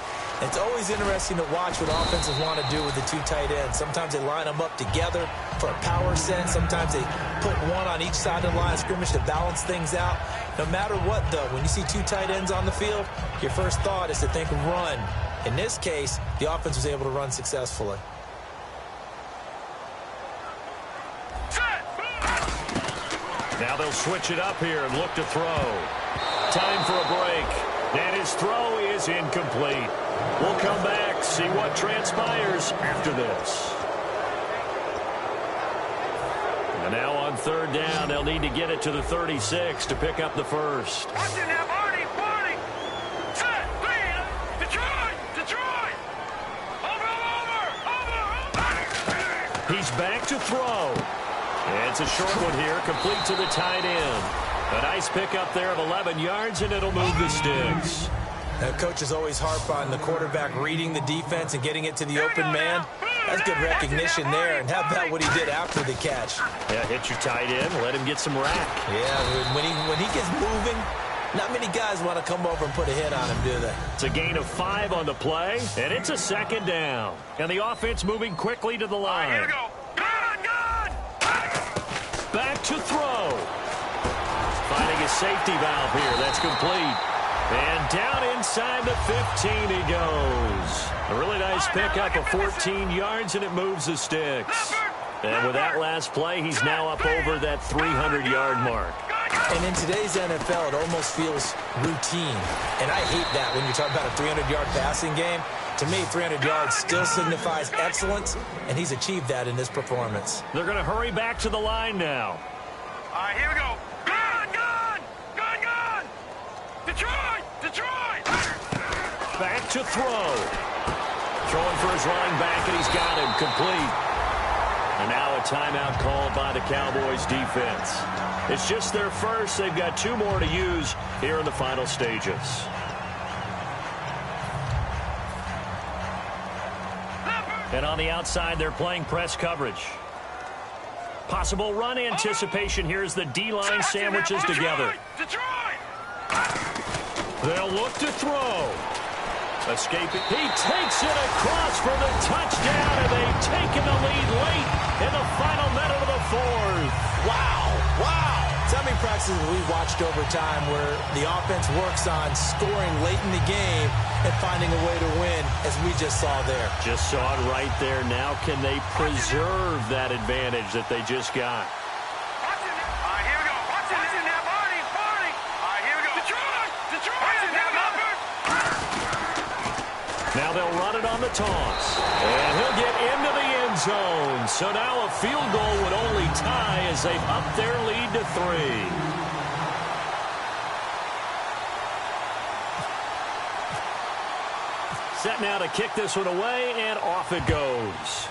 Speaker 7: And it's always interesting to watch what offenses want to do with the 2 tight ends. Sometimes they line them up together for a power set. Sometimes they put one on each side of the line of scrimmage to balance things out. No matter what, though, when you see 2 tight ends on the field, your first thought is to think run. In this case, the offense was able to run successfully.
Speaker 3: Now they'll switch it up here and look to throw. Time for a break. And his throw is incomplete. We'll come back, see what transpires after this. And now on 3rd down, they'll need to get it to the 36 to pick up the first.
Speaker 8: Watch it now, Barney. Set, clean. Detroit. Over.
Speaker 3: He's back to throw. It's a short one here, complete to the tight end. A nice pickup there of 11 yards, and it'll move the sticks.
Speaker 7: Coaches always harp on the quarterback reading the defense and getting it to the open man. That's good recognition there, and how about what he did after the catch?
Speaker 3: Yeah, hit your tight end, let him get some rack.
Speaker 7: Yeah, when he gets moving, not many guys want to come over and put a hit on him, do they?
Speaker 3: It's a gain of 5 on the play, and it's a 2nd down. And the offense moving quickly to the line.
Speaker 8: Here we go. Good.
Speaker 3: Back to throw. Finding a safety valve here. That's complete. And down inside the 15 he goes. A really nice pickup of 14 yards, and it moves the sticks. And with that last play, he's now up over that 300-yard mark.
Speaker 7: And in today's NFL, it almost feels routine. And I hate that when you talk about a 300-yard passing game. To me, 300 yards still signifies excellence, and he's achieved that in this performance.
Speaker 3: They're going to hurry back to the line now.
Speaker 8: All right, here we go. Detroit.
Speaker 3: Back to throw. Throwing for his running back, and he's got him complete. And now a timeout called by the Cowboys defense. It's just their first. They've got 2 more to use here in the final stages. And on the outside, they're playing press coverage. Possible run anticipation here as the D-line sandwiches together. They'll look to throw. Escaping. He takes it across for the touchdown, and they've taken the lead late in the final minute of the fourth.
Speaker 7: Wow. Wow. So many practices we've watched over time where the offense works on scoring late in the game and finding a way to win, as we just saw there.
Speaker 3: Just saw it right there. Now can they preserve that advantage that they just got? Now they'll run it on the toss. And he'll get into the end zone. So now a field goal would only tie as they've upped their lead to 3. Set now to kick this one away, and off it goes.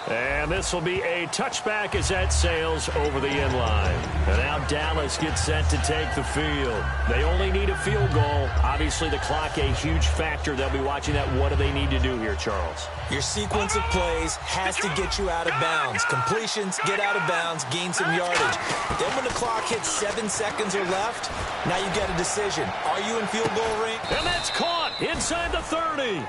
Speaker 3: And this will be a touchback as that sails over the end line. And now Dallas gets set to take the field. They only need a field goal. Obviously, the clock a huge factor. They'll be watching that. What do they need to do here, Charles?
Speaker 7: Your sequence of plays has to get you out of bounds. Completions, get out of bounds, gain some yardage. Then when the clock hits 7 seconds or left, now you get a decision. Are you in field goal range?
Speaker 3: And that's caught inside the 30.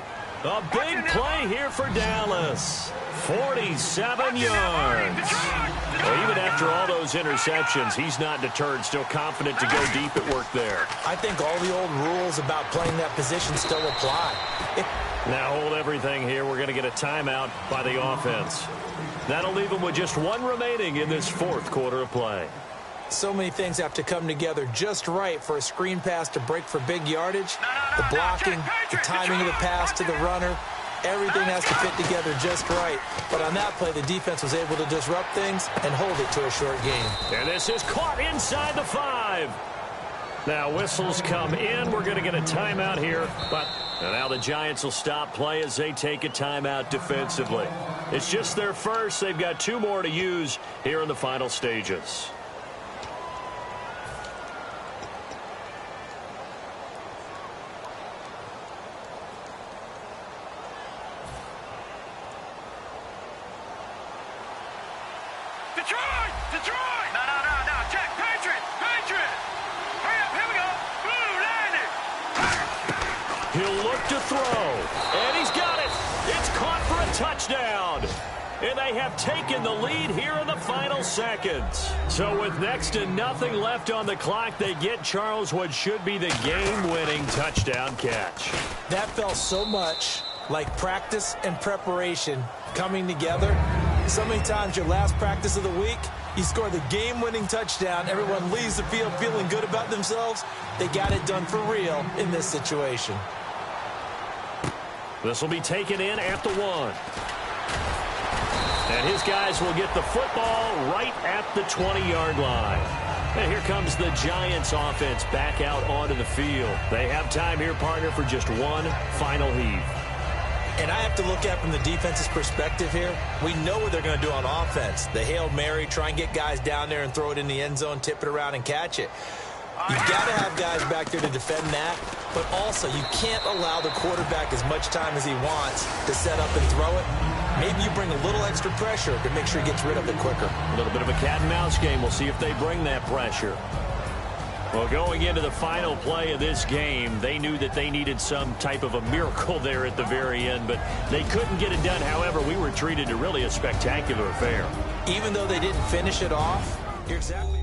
Speaker 3: A big play here for Dallas. 47 yards. Well, even after all those interceptions, he's not deterred, still confident to go deep at work there.
Speaker 7: I think all the old rules about playing that position still apply.
Speaker 3: Now hold everything here. We're going to get a timeout by the offense. That'll leave them with just one remaining in this fourth quarter of play.
Speaker 7: So many things have to come together just right for a screen pass to break for big yardage. The blocking, the timing of the pass to the runner, everything has to fit together just right. But on that play, the defense was able to disrupt things and hold it to a short game.
Speaker 3: And this is caught inside the 5. Now whistles come in. We're going to get a timeout here. But now the Giants will stop play as they take a timeout defensively. It's just their first. They've got 2 more to use here in the final stages.
Speaker 8: Detroit! No, check, Patriot! Hurry up, here we go! Blue landing!
Speaker 3: He'll look to throw, and he's got it! It's caught for a touchdown! And they have taken the lead here in the final seconds. So with next to nothing left on the clock, they get Charles what should be the game-winning touchdown catch.
Speaker 7: That felt so much like practice and preparation coming together. So many times your last practice of the week, you score the game-winning touchdown. Everyone leaves the field feeling good about themselves. They got it done for real in this situation.
Speaker 3: This will be taken in at the 1. And his guys will get the football right at the 20-yard line. And here comes the Giants offense back out onto the field. They have time here, partner, for just one final heave.
Speaker 7: And I have to look at from the defense's perspective here. We know what they're going to do on offense. The Hail Mary, try and get guys down there and throw it in the end zone, tip it around and catch it. You've got to have guys back there to defend that, but also you can't allow the quarterback as much time as he wants to set up and throw it. Maybe you bring a little extra pressure to make sure he gets rid of it quicker.
Speaker 3: A little bit of a cat and mouse game. We'll see if they bring that pressure. Well, going into the final play of this game, they knew that they needed some type of a miracle there at the very end, but they couldn't get it done. However, we were treated to really a spectacular affair.
Speaker 7: Even though they didn't finish it off, you're exactly